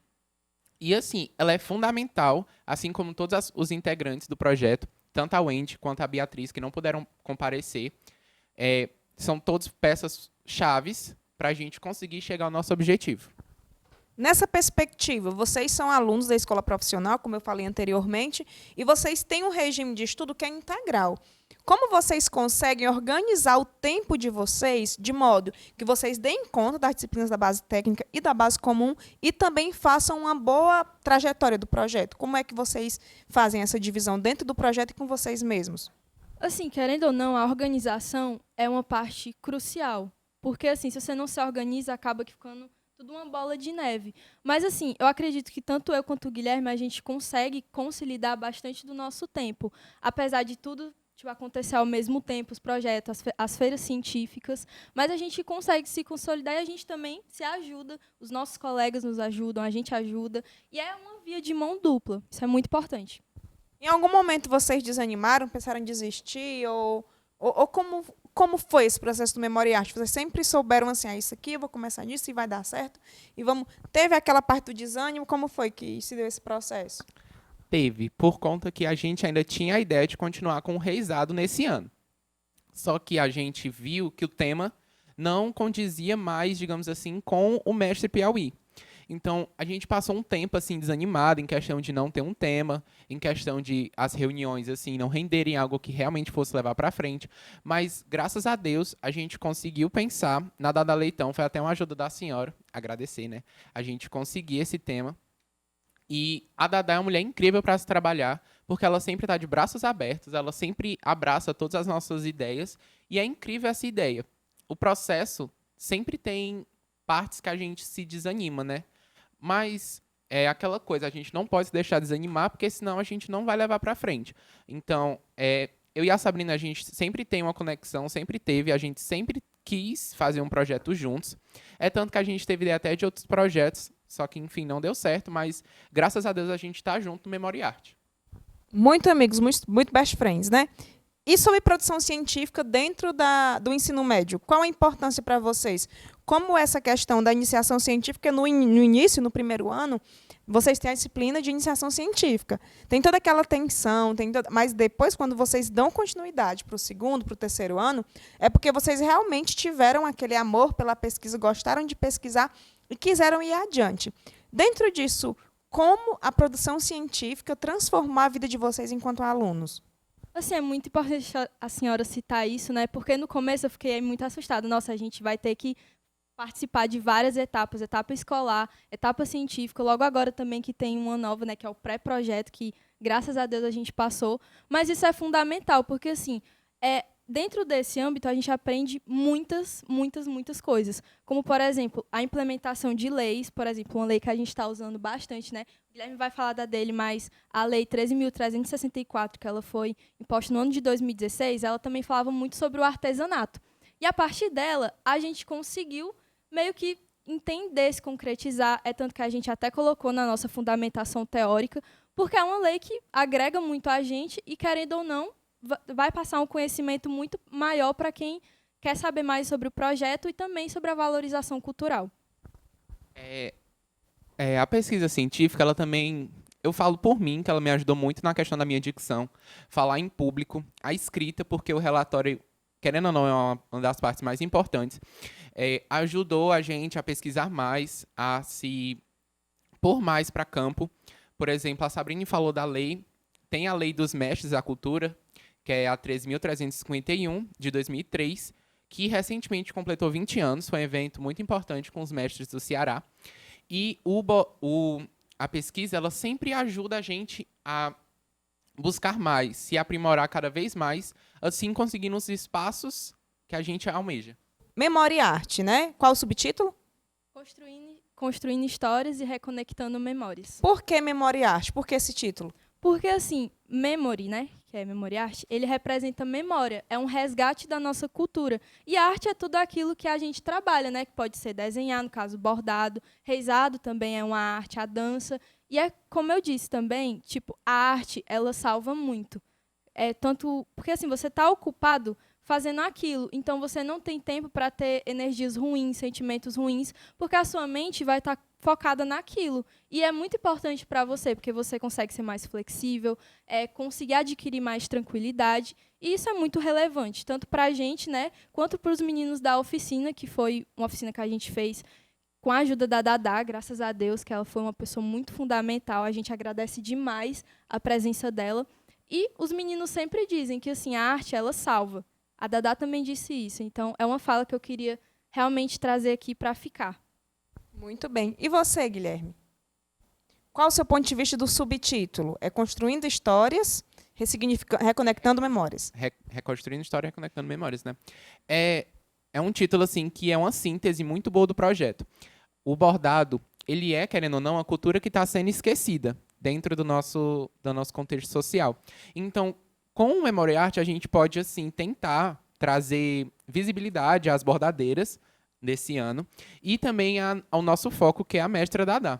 E, assim, ela é fundamental, assim como todos os integrantes do projeto, tanto a Wendy quanto a Beatriz, que não puderam comparecer. São todos peças chaves para a gente conseguir chegar ao nosso objetivo. Nessa perspectiva, vocês são alunos da escola profissional, como eu falei anteriormente, e vocês têm um regime de estudo que é integral. Como vocês conseguem organizar o tempo de vocês de modo que vocês deem conta das disciplinas da base técnica e da base comum e também façam uma boa trajetória do projeto? Como é que vocês fazem essa divisão dentro do projeto e com vocês mesmos? Assim, querendo ou não, a organização é uma parte crucial. Porque, assim, se você não se organiza, acaba ficando tudo uma bola de neve. Mas, assim, eu acredito que tanto eu quanto o Guilherme, a gente consegue consolidar bastante do nosso tempo. Apesar de tudo acontecer ao mesmo tempo, os projetos, as feiras científicas, mas a gente consegue se consolidar e a gente também se ajuda. Os nossos colegas nos ajudam, a gente ajuda. E é uma via de mão dupla. Isso é muito importante. Em algum momento vocês desanimaram, pensaram em desistir? Ou como foi esse processo do Memoriarte? Vocês sempre souberam assim, isso aqui, eu vou começar nisso e vai dar certo? E teve aquela parte do desânimo? Como foi que se deu esse processo? Teve, por conta que a gente ainda tinha a ideia de continuar com o reisado nesse ano. Só que a gente viu que o tema não condizia mais, digamos assim, com o Mestre Piauí. Então, a gente passou um tempo assim desanimado em questão de não ter um tema, em questão de as reuniões assim não renderem algo que realmente fosse levar para frente. Mas, graças a Deus, a gente conseguiu pensar na Dada Leitão. Foi até uma ajuda da senhora, agradecer, né? A gente conseguiu esse tema. E a Dada é uma mulher incrível para se trabalhar, porque ela sempre está de braços abertos, ela sempre abraça todas as nossas ideias, e é incrível essa ideia. O processo sempre tem partes que a gente se desanima, né? Mas é aquela coisa, a gente não pode se deixar desanimar, porque senão a gente não vai levar para frente. Então, eu e a Sabrina, a gente sempre tem uma conexão, sempre teve, a gente sempre quis fazer um projeto juntos. É tanto que a gente teve ideia até de outros projetos, só que, enfim, não deu certo, mas graças a Deus a gente está junto no Memória e Arte. Muito amigos, muito best friends, né? E sobre produção científica dentro do ensino médio, qual a importância para vocês? Como essa questão da iniciação científica no início, no primeiro ano, vocês têm a disciplina de iniciação científica. Tem toda aquela tensão, mas depois, quando vocês dão continuidade para o segundo, para o terceiro ano, é porque vocês realmente tiveram aquele amor pela pesquisa, gostaram de pesquisar e quiseram ir adiante. Dentro disso, como a produção científica transformou a vida de vocês enquanto alunos? Assim, é muito importante a senhora citar isso, né? Porque no começo eu fiquei muito assustada. Nossa, a gente vai ter que participar de várias etapas, etapa escolar, etapa científica, logo agora também que tem uma nova, né, que é o pré-projeto, que graças a Deus a gente passou. Mas isso é fundamental, porque assim, dentro desse âmbito a gente aprende muitas coisas. Como, por exemplo, a implementação de leis, por exemplo, uma lei que a gente está usando bastante, né? O Guilherme vai falar da dele, mas a Lei 13.364, que ela foi imposta no ano de 2016, ela também falava muito sobre o artesanato. E a partir dela, a gente conseguiu meio que entender, se concretizar, é tanto que a gente até colocou na nossa fundamentação teórica, porque é uma lei que agrega muito a gente e, querendo ou não, vai passar um conhecimento muito maior para quem quer saber mais sobre o projeto e também sobre a valorização cultural. A pesquisa científica, ela também, eu falo por mim, que ela me ajudou muito na questão da minha dicção, falar em público, a escrita, porque o relatório, querendo ou não, é uma das partes mais importantes, ajudou a gente a pesquisar mais, a se pôr mais para campo. Por exemplo, a Sabrina falou da lei, tem a Lei dos Mestres da Cultura, que é a 13.351, de 2003, que recentemente completou 20 anos, foi um evento muito importante com os mestres do Ceará. E a pesquisa, ela sempre ajuda a gente a buscar mais, se aprimorar cada vez mais, assim conseguindo os espaços que a gente almeja. Memória e Arte, né? Qual o subtítulo? Construindo histórias e reconectando memórias. Por que Memória e Arte? Por que esse título? Porque, assim, memory, né, que é memória e arte, ele representa memória, é um resgate da nossa cultura. E a arte é tudo aquilo que a gente trabalha, né, que pode ser desenhar, no caso, bordado, reisado também é uma arte, a dança. E é, como eu disse também, tipo, a arte, ela salva muito. Porque, assim, você está ocupado fazendo aquilo, então você não tem tempo para ter energias ruins, sentimentos ruins, porque a sua mente vai estar focada naquilo. E é muito importante para você, porque você consegue ser mais flexível, conseguir adquirir mais tranquilidade, e isso é muito relevante, tanto para a gente, né, quanto para os meninos da oficina, que foi uma oficina que a gente fez com a ajuda da Dadá, graças a Deus, que ela foi uma pessoa muito fundamental, a gente agradece demais a presença dela. E os meninos sempre dizem que, assim, a arte, ela salva. A Dadá também disse isso, então é uma fala que eu queria realmente trazer aqui para ficar. Muito bem. E você, Guilherme? Qual o seu ponto de vista do subtítulo? É Construindo Histórias, Reconectando Memórias. Reconstruindo História, Reconectando Memórias, né? É um título, assim, que é uma síntese muito boa do projeto. O bordado, ele é, querendo ou não, a cultura que está sendo esquecida dentro do nosso contexto social. Então, com o Memória e Arte, a gente pode, assim, tentar trazer visibilidade às bordadeiras desse ano e também ao nosso foco, que é a mestra Dadá.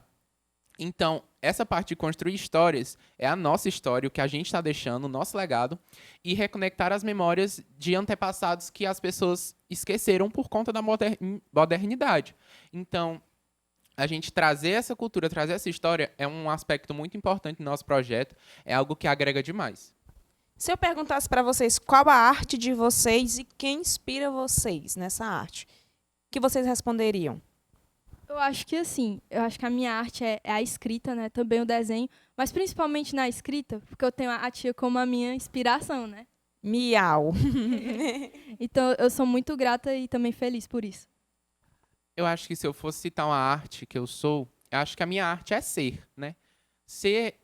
Então, essa parte de construir histórias é a nossa história, o que a gente está deixando, o nosso legado, e reconectar as memórias de antepassados que as pessoas esqueceram por conta da modernidade. Então, a gente trazer essa cultura, trazer essa história é um aspecto muito importante do nosso projeto, é algo que agrega demais. Se eu perguntasse para vocês qual a arte de vocês e quem inspira vocês nessa arte, o que vocês responderiam? Eu acho que, assim, a minha arte é a escrita, né? Também o desenho, mas principalmente na escrita, porque eu tenho a tia como a minha inspiração, né? Miau! Então, eu sou muito grata e também feliz por isso. Eu acho que se eu fosse citar uma arte que eu sou, eu acho que a minha arte é ser, né?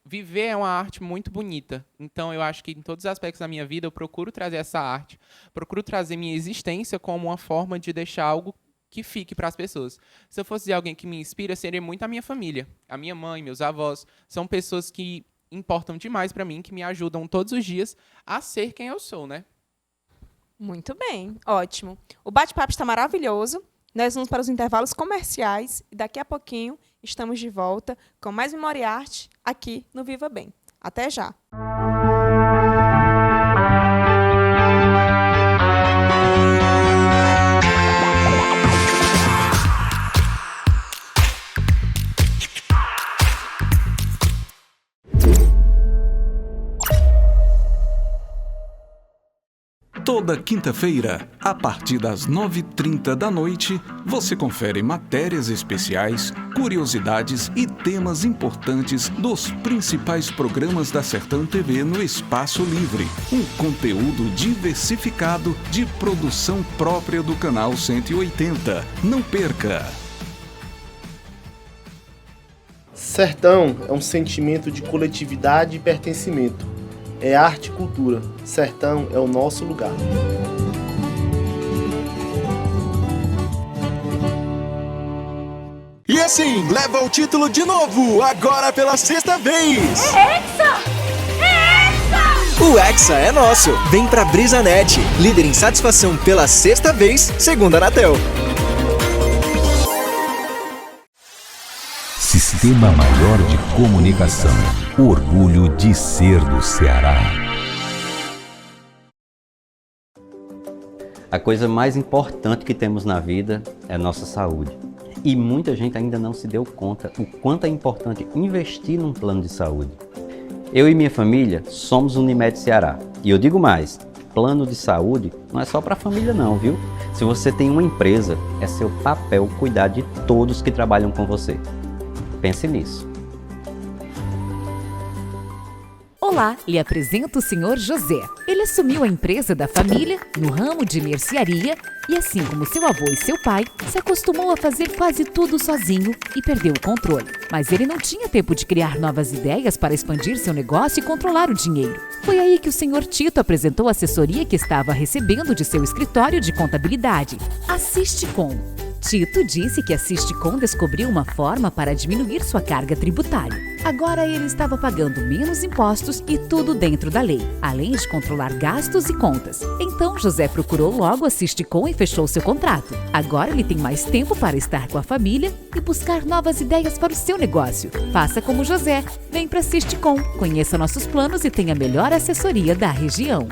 Viver é uma arte muito bonita. Então, eu acho que em todos os aspectos da minha vida, eu procuro trazer essa arte, procuro trazer minha existência como uma forma de deixar algo que fique para as pessoas. Se eu fosse dizer alguém que me inspira, seria muito a minha família. A minha mãe, meus avós, são pessoas que importam demais para mim, que me ajudam todos os dias a ser quem eu sou, né? Muito bem, ótimo. O bate-papo está maravilhoso. Nós vamos para os intervalos comerciais e daqui a pouquinho estamos de volta com mais Memória e Arte aqui no Viva Bem. Até já! Toda quinta-feira, a partir das 9h30 da noite, você confere matérias especiais, curiosidades e temas importantes dos principais programas da Sertão TV no Espaço Livre. Um conteúdo diversificado de produção própria do Canal 180. Não perca! Sertão é um sentimento de coletividade e pertencimento. É arte e cultura. Sertão é o nosso lugar. E assim, leva o título de novo, agora pela 6ª vez. É Hexa! É Hexa! O Hexa é nosso. Vem pra BrisaNet, líder em satisfação pela 6ª vez, segundo a Anatel. Sistema Maior de Comunicação. Orgulho de ser do Ceará. A coisa mais importante que temos na vida é a nossa saúde. E muita gente ainda não se deu conta o quanto é importante investir num plano de saúde. Eu e minha família somos Unimed Ceará. E eu digo mais, plano de saúde não é só para a família não, viu? Se você tem uma empresa, é seu papel cuidar de todos que trabalham com você. Pense nisso. Olá, lhe apresento o Sr. José. Ele assumiu a empresa da família no ramo de mercearia e, assim como seu avô e seu pai, se acostumou a fazer quase tudo sozinho e perdeu o controle. Mas ele não tinha tempo de criar novas ideias para expandir seu negócio e controlar o dinheiro. Foi aí que o Sr. Tito apresentou a assessoria que estava recebendo de seu escritório de contabilidade, a Sisticom. Tito disse que a Sisticom descobriu uma forma para diminuir sua carga tributária. Agora ele estava pagando menos impostos e tudo dentro da lei, além de controlar gastos e contas. Então José procurou logo a Sisticom e fechou seu contrato. Agora ele tem mais tempo para estar com a família e buscar novas ideias para o seu negócio. Faça como José, vem para a Sisticom, conheça nossos planos e tenha a melhor assessoria da região.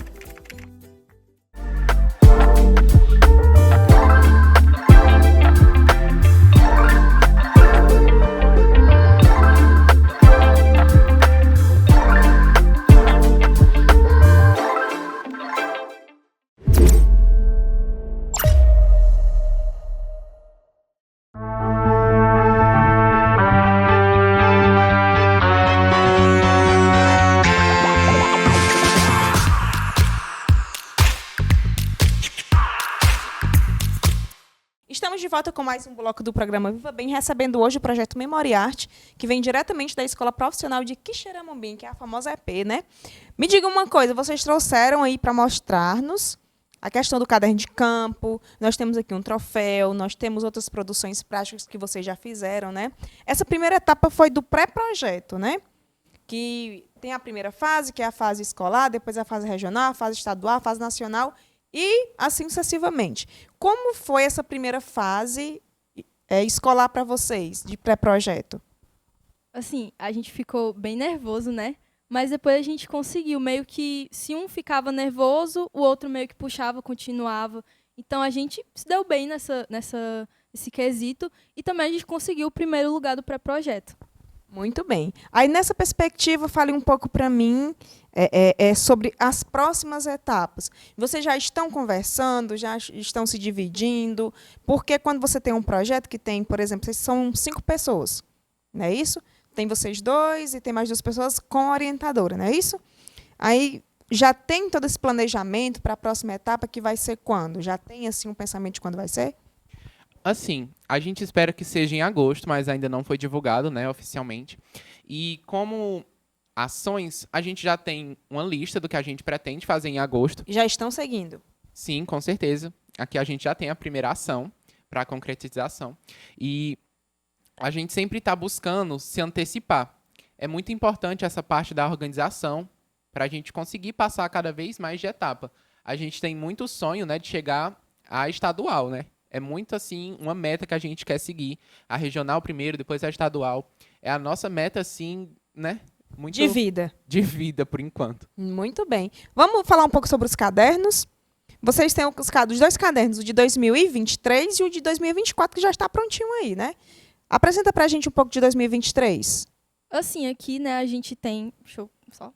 Estamos de volta com mais um bloco do programa Viva Bem, recebendo hoje o projeto Memória e Arte, que vem diretamente da Escola Profissional de Quixeramobim, que é a famosa EP, né? Me diga uma coisa, vocês trouxeram aí para mostrar-nos a questão do caderno de campo, nós temos aqui um troféu, nós temos outras produções práticas que vocês já fizeram, né? Essa primeira etapa foi do pré-projeto, né? Que tem a primeira fase, que é a fase escolar, depois a fase regional, a fase estadual, a fase nacional e assim sucessivamente. Como foi essa primeira fase escolar para vocês, de pré-projeto? Assim, a gente ficou bem nervoso, né? Mas depois a gente conseguiu, meio que, se um ficava nervoso, o outro meio que puxava, continuava. Então a gente se deu bem nesse quesito e também a gente conseguiu o primeiro lugar do pré-projeto. Muito bem. Aí, nessa perspectiva, fale um pouco para mim sobre as próximas etapas. Vocês já estão conversando, já estão se dividindo? Porque quando você tem um projeto que tem, por exemplo, vocês são 5 pessoas, não é isso? Tem vocês 2 e tem mais 2 pessoas com a orientadora, não é isso? Aí já tem todo esse planejamento para a próxima etapa, que vai ser quando? Já tem assim um pensamento de quando vai ser? Assim, a gente espera que seja em agosto, mas ainda não foi divulgado, né, oficialmente. E como ações, a gente já tem uma lista do que a gente pretende fazer em agosto. Já estão seguindo? Sim, com certeza. Aqui a gente já tem a primeira ação para a concretização. E a gente sempre está buscando se antecipar. É muito importante essa parte da organização para a gente conseguir passar cada vez mais de etapa. A gente tem muito sonho, né, de chegar à estadual, né? É muito, assim, uma meta que a gente quer seguir. A regional primeiro, depois a estadual. É a nossa meta, assim, né? Muito de vida. De vida, por enquanto. Muito bem. Vamos falar um pouco sobre os cadernos. Vocês têm os dois cadernos, o de 2023 e o de 2024, que já está prontinho aí, né? Apresenta pra gente um pouco de 2023. Assim, aqui, né, a gente tem... Deixa eu só...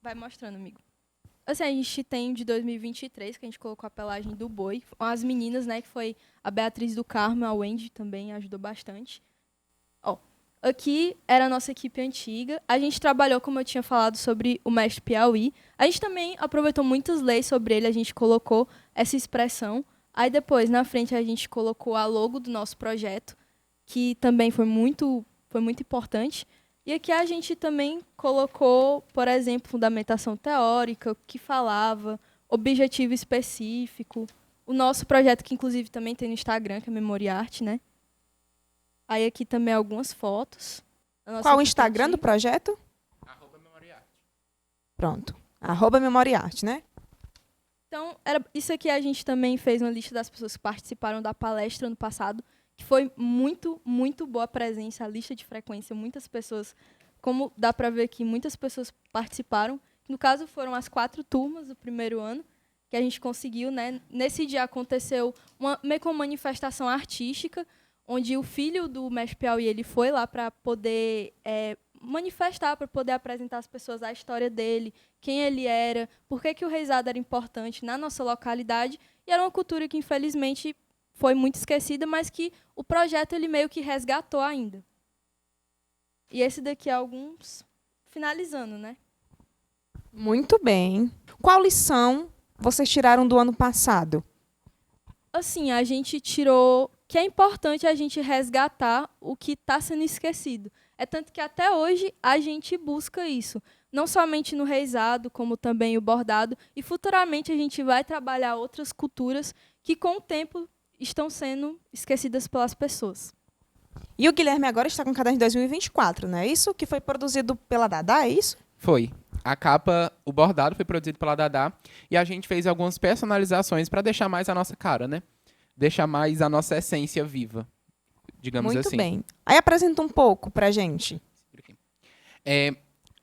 Vai mostrando, amigo. Assim, a gente tem de 2023, que a gente colocou a pelagem do boi. As meninas, né, que foi a Beatriz do Carmo, a Wendy também ajudou bastante. Ó, aqui era a nossa equipe antiga. A gente trabalhou, como eu tinha falado, sobre o mestre Piauí. A gente também aproveitou muitas leis sobre ele, a gente colocou essa expressão. Aí depois, na frente, a gente colocou a logo do nosso projeto, que também foi muito importante. E aqui a gente também colocou, por exemplo, fundamentação teórica, o que falava, objetivo específico. O nosso projeto, que inclusive também tem no Instagram, que é Memoriarte, né? Aí aqui também algumas fotos. Qual o Instagram do projeto? @memoriarte. Pronto. @memoriarte, né? Então, isso aqui a gente também fez uma lista das pessoas que participaram da palestra ano passado, que foi muito, muito boa a presença, a lista de frequência, muitas pessoas, como dá para ver aqui, muitas pessoas participaram. No caso, foram as 4 turmas do primeiro ano, que a gente conseguiu, né? Nesse dia aconteceu meio que uma manifestação artística, onde o filho do mestre Piauí, ele foi lá para poder manifestar, para poder apresentar às pessoas a história dele, quem ele era, por que o reisado era importante na nossa localidade, e era uma cultura que, infelizmente, foi muito esquecida, mas que o projeto ele meio que resgatou ainda. E esse daqui é alguns finalizando, né? Muito bem. Qual lição vocês tiraram do ano passado? Assim, a gente tirou que é importante a gente resgatar o que está sendo esquecido. É tanto que até hoje a gente busca isso. Não somente no reisado, como também o bordado. E futuramente a gente vai trabalhar outras culturas que com o tempo estão sendo esquecidas pelas pessoas. E o Guilherme agora está com o caderno de 2024, não é isso? Que foi produzido pela Dadá, é isso? Foi. A capa, o bordado foi produzido pela Dadá e a gente fez algumas personalizações para deixar mais a nossa cara, né? Deixar mais a nossa essência viva, digamos muito assim. Muito bem. Aí apresenta um pouco pra gente.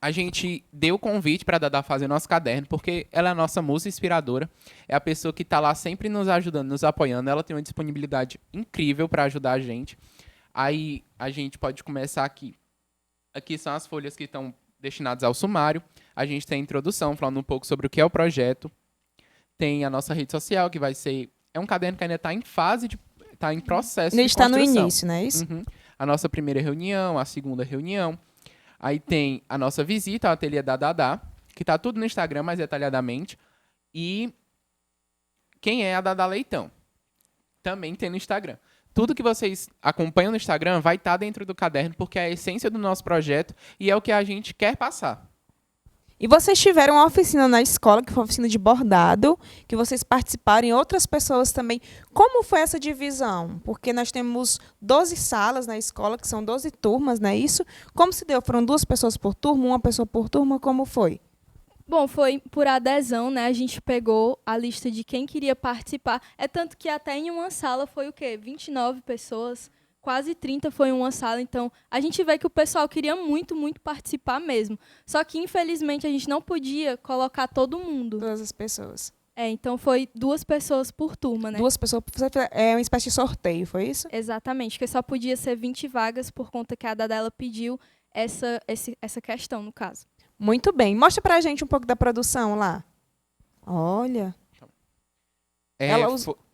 A gente deu o convite para a Dadá fazer nosso caderno, porque ela é a nossa musa inspiradora, é a pessoa que está lá sempre nos ajudando, nos apoiando, ela tem uma disponibilidade incrível para ajudar a gente. Aí a gente pode começar aqui. Aqui são as folhas que estão destinadas ao sumário. A gente tem a introdução, falando um pouco sobre o que é o projeto. Tem a nossa rede social, que vai ser... É um caderno que ainda está em fase, está em processo de está construção. No início, não é isso? Uhum. A nossa primeira reunião, a segunda reunião. Aí tem a nossa visita ao ateliê da Dadá, que está tudo no Instagram, mais detalhadamente. E quem é a Dadá Leitão? Também tem no Instagram. Tudo que vocês acompanham no Instagram vai estar dentro do caderno, porque é a essência do nosso projeto e é o que a gente quer passar. E vocês tiveram uma oficina na escola, que foi uma oficina de bordado, que vocês participaram, e outras pessoas também. Como foi essa divisão? Porque nós temos 12 salas na escola, que são 12 turmas, não é isso? Como se deu? Foram 2 pessoas por turma, 1 pessoa por turma? Como foi? Bom, foi por adesão, né? A gente pegou a lista de quem queria participar. É tanto que até em uma sala foi o quê? 29 pessoas, quase 30 foi em uma sala. Então, a gente vê que o pessoal queria muito, muito participar mesmo. Só que, infelizmente, a gente não podia colocar todo mundo. Todas as pessoas. Então foi 2 pessoas por turma, né? 2 pessoas, é uma espécie de sorteio, foi isso? Exatamente, porque só podia ser 20 vagas por conta que a Dadá ela pediu essa questão, no caso. Muito bem. Mostra pra gente um pouco da produção lá. Olha.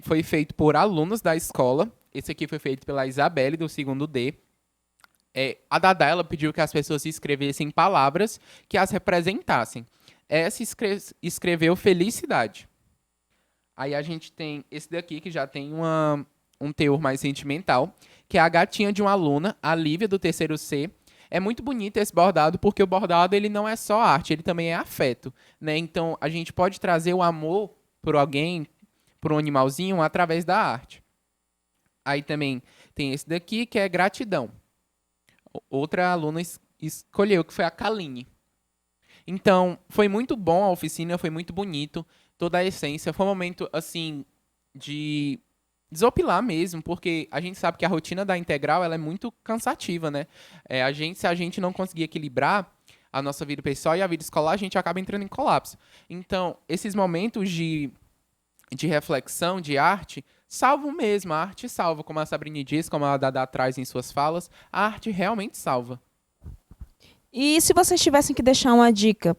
Foi feito por alunos da escola. Esse aqui foi feito pela Isabelle, do 2º D. A Dadá ela pediu que as pessoas escrevessem palavras que as representassem. Essa escreveu felicidade. Aí a gente tem esse daqui, que já tem um teor mais sentimental, que é a gatinha de uma aluna, a Lívia, do 3º C. É muito bonito esse bordado, porque o bordado ele não é só arte, ele também é afeto, né? Então, a gente pode trazer o amor por alguém, por um animalzinho, através da arte. Aí também tem esse daqui, que é gratidão. Outra aluna escolheu, que foi a Kaline. Então, foi muito bom a oficina, foi muito bonito, toda a essência. Foi um momento, assim, de desopilar mesmo, porque a gente sabe que a rotina da integral ela é muito cansativa, né? Se a gente não conseguir equilibrar a nossa vida pessoal e a vida escolar, a gente acaba entrando em colapso. Então, esses momentos de reflexão, de arte, salvam mesmo. A arte salva, como a Sabrina diz, como a Dada traz em suas falas, a arte realmente salva. E se vocês tivessem que deixar uma dica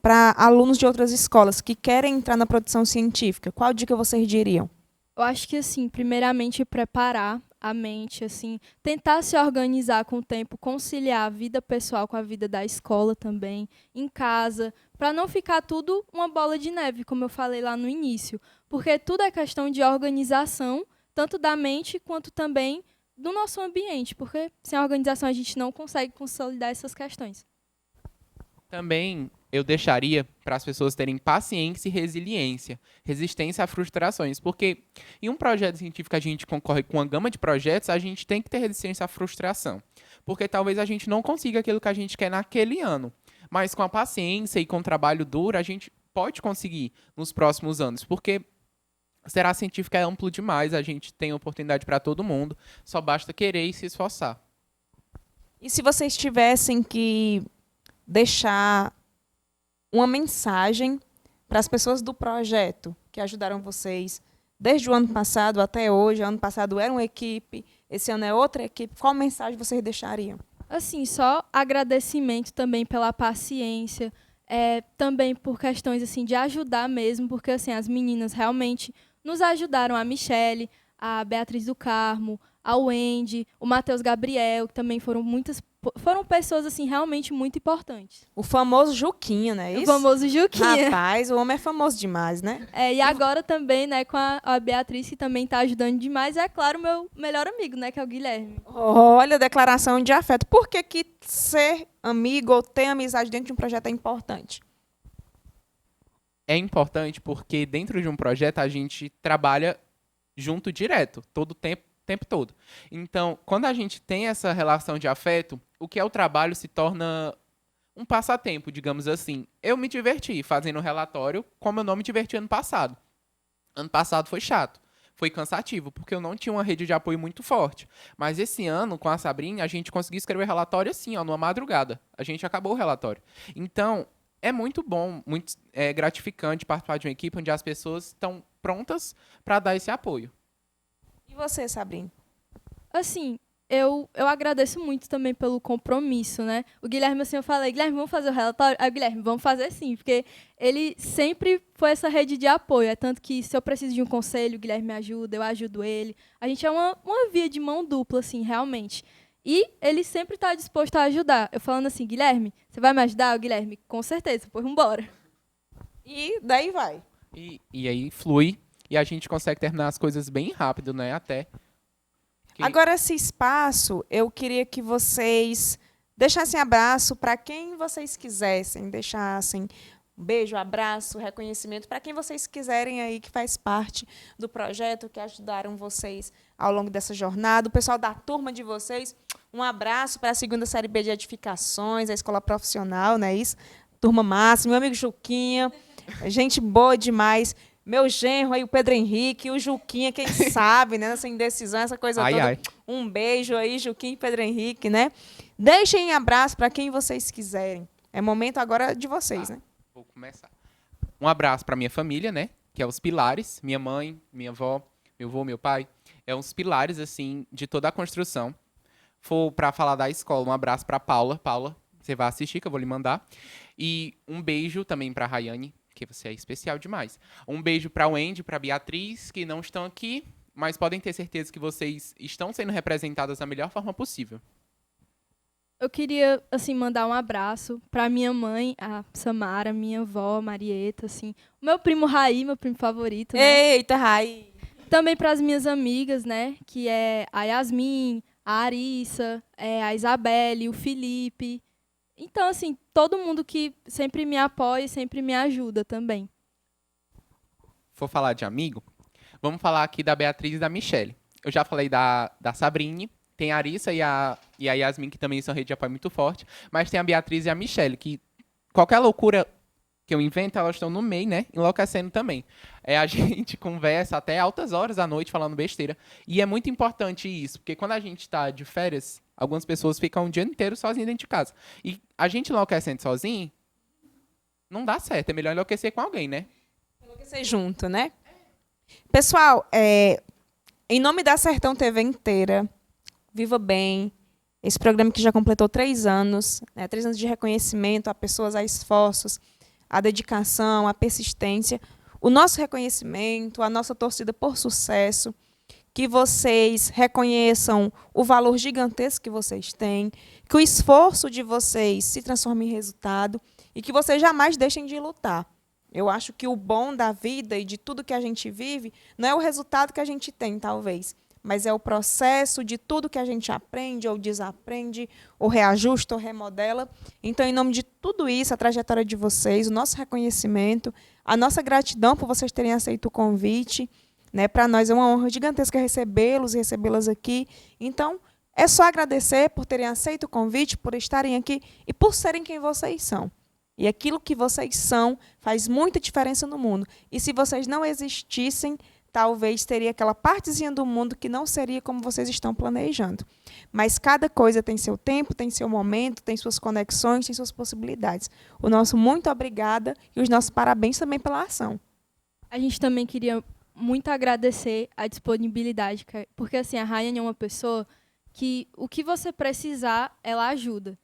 para alunos de outras escolas que querem entrar na produção científica, qual dica vocês diriam? Eu acho que, assim, primeiramente, preparar a mente, assim, tentar se organizar com o tempo, conciliar a vida pessoal com a vida da escola também, em casa, para não ficar tudo uma bola de neve, como eu falei lá no início. Porque tudo é questão de organização, tanto da mente quanto também do nosso ambiente, porque sem organização a gente não consegue consolidar essas questões. Também eu deixaria para as pessoas terem paciência e resiliência, resistência a frustrações, porque em um projeto científico a gente concorre com uma gama de projetos, a gente tem que ter resistência à frustração, porque talvez a gente não consiga aquilo que a gente quer naquele ano, mas com a paciência e com o trabalho duro a gente pode conseguir nos próximos anos, porque Será científica é amplo demais, a gente tem oportunidade para todo mundo, só basta querer e se esforçar. E se vocês tivessem que deixar uma mensagem para as pessoas do projeto que ajudaram vocês desde o ano passado até hoje, ano passado era uma equipe, esse ano é outra equipe, qual mensagem vocês deixariam? Assim, só agradecimento também pela paciência, também por questões assim, de ajudar mesmo, porque assim, as meninas realmente nos ajudaram, a Michele, a Beatriz do Carmo, a Wendy, o Matheus Gabriel, que também foram pessoas assim, realmente muito importantes. O famoso Juquinha, né? O famoso Juquinha. Rapaz, o homem é famoso demais, né? E agora também, né, com a Beatriz, que também está ajudando demais, e é claro, o meu melhor amigo, né, que é o Guilherme. Olha, declaração de afeto. Por que ser amigo ou ter amizade dentro de um projeto é importante? É importante porque dentro de um projeto a gente trabalha junto direto, todo o tempo todo. Então, quando a gente tem essa relação de afeto, o que é o trabalho se torna um passatempo, digamos assim. Eu me diverti fazendo o relatório como eu não me diverti ano passado. Ano passado foi chato, foi cansativo, porque eu não tinha uma rede de apoio muito forte. Mas esse ano, com a Sabrina, a gente conseguiu escrever o relatório assim, numa madrugada. A gente acabou o relatório. Então, é muito bom, muito gratificante participar de uma equipe onde as pessoas estão prontas para dar esse apoio. E você, Sabrina? Assim, eu agradeço muito também pelo compromisso, né? O Guilherme, assim, eu falei, Guilherme, vamos fazer o relatório? Aí, Guilherme, vamos fazer sim, porque ele sempre foi essa rede de apoio. É tanto que se eu preciso de um conselho, o Guilherme me ajuda, eu ajudo ele. A gente é uma via de mão dupla, assim, realmente. E ele sempre está disposto a ajudar. Eu falando assim, Guilherme, você vai me ajudar? O Guilherme, com certeza, pois vambora. E daí vai. E aí flui. E a gente consegue terminar as coisas bem rápido, né? Agora, esse espaço, eu queria que vocês deixassem abraço para quem vocês quisessem, deixassem um beijo, abraço, reconhecimento para quem vocês quiserem aí, que faz parte do projeto, que ajudaram vocês ao longo dessa jornada. O pessoal da turma de vocês, um abraço para a 2ª série B de edificações, a escola profissional, não é isso? Turma máxima, meu amigo Juquinha, gente boa demais. Meu genro aí, o Pedro Henrique, o Juquinha, quem sabe, né? Essa indecisão, essa coisa toda. Ai. Um beijo aí, Juquinha e Pedro Henrique, né? Deixem abraço para quem vocês quiserem. É momento agora de vocês, né? Vou começar. Um abraço para minha família, né? Que é os pilares. Minha mãe, minha avó, meu avô, meu pai. É uns pilares, assim, de toda a construção. For para falar da escola, um abraço para Paula. Paula, você vai assistir, que eu vou lhe mandar. E um beijo também para a Rayane, que você é especial demais. Um beijo para o Wendy, para a Beatriz, que não estão aqui, mas podem ter certeza que vocês estão sendo representadas da melhor forma possível. Eu queria, assim, mandar um abraço para minha mãe, a Samara, minha avó, Marieta, assim. O meu primo Raí, meu primo favorito, né? Eita, Raí! Também para as minhas amigas, né? Que é a Yasmin, a Arissa, a Isabelle, o Felipe. Então, assim, todo mundo que sempre me apoia e sempre me ajuda também. For falar de amigo, vamos falar aqui da Beatriz e da Michele. eu já falei da Sabrine, tem a Arissa e a Yasmin, que também são rede de apoio muito forte, mas tem a Beatriz e a Michelle, que qualquer loucura que eu invento, elas estão no meio, né? Enlouquecendo também. A gente conversa até altas horas da noite falando besteira. E é muito importante isso, porque quando a gente está de férias, algumas pessoas ficam o dia inteiro sozinhas dentro de casa. E a gente enlouquecendo sozinho, não dá certo. É melhor enlouquecer com alguém, né? Enlouquecer junto, né? Pessoal, em nome da Sertão TV inteira, Viva Bem, esse programa que já completou 3 anos, né? 3 anos de reconhecimento a pessoas, a esforços, a dedicação, a persistência, o nosso reconhecimento, a nossa torcida por sucesso, que vocês reconheçam o valor gigantesco que vocês têm, que o esforço de vocês se transforme em resultado e que vocês jamais deixem de lutar. Eu acho que o bom da vida e de tudo que a gente vive não é o resultado que a gente tem, talvez, mas é o processo de tudo que a gente aprende ou desaprende, ou reajusta ou remodela. Então, em nome de tudo isso, a trajetória de vocês, o nosso reconhecimento, a nossa gratidão por vocês terem aceito o convite, né? Para nós é uma honra gigantesca recebê-los e recebê-las aqui. Então, é só agradecer por terem aceito o convite, por estarem aqui e por serem quem vocês são. E aquilo que vocês são faz muita diferença no mundo. E se vocês não existissem, talvez teria aquela partezinha do mundo que não seria como vocês estão planejando. Mas cada coisa tem seu tempo, tem seu momento, tem suas conexões, tem suas possibilidades. O nosso muito obrigada e os nossos parabéns também pela ação. A gente também queria muito agradecer a disponibilidade, porque assim, a Rayane é uma pessoa que o que você precisar, ela ajuda.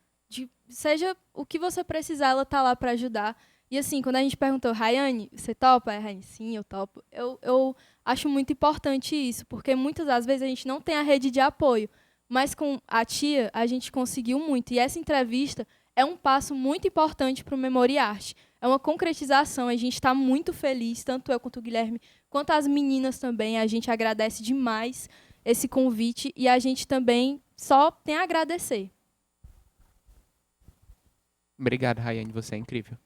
Seja o que você precisar, ela tá lá para ajudar. E assim, quando a gente perguntou, Rayane, você topa? Rayane, sim, eu topo. Eu acho muito importante isso, porque muitas das vezes a gente não tem a rede de apoio, mas com a tia a gente conseguiu muito. E essa entrevista é um passo muito importante para o Memoriarte. É uma concretização, a gente está muito feliz, tanto eu quanto o Guilherme, quanto as meninas também. A gente agradece demais esse convite e a gente também só tem a agradecer. Obrigado, Rayane, você é incrível.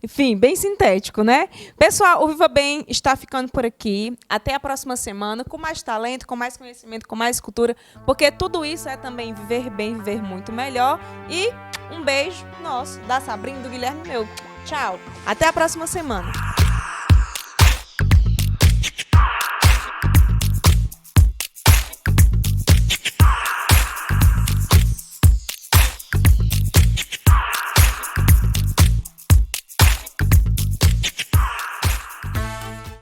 Enfim, bem sintético, né? Pessoal, o Viva Bem está ficando por aqui. Até a próxima semana, com mais talento, com mais conhecimento, com mais cultura, porque tudo isso é também viver bem, viver muito melhor. E um beijo nosso, da Sabrina, do Guilherme, meu. Tchau. Até a próxima semana.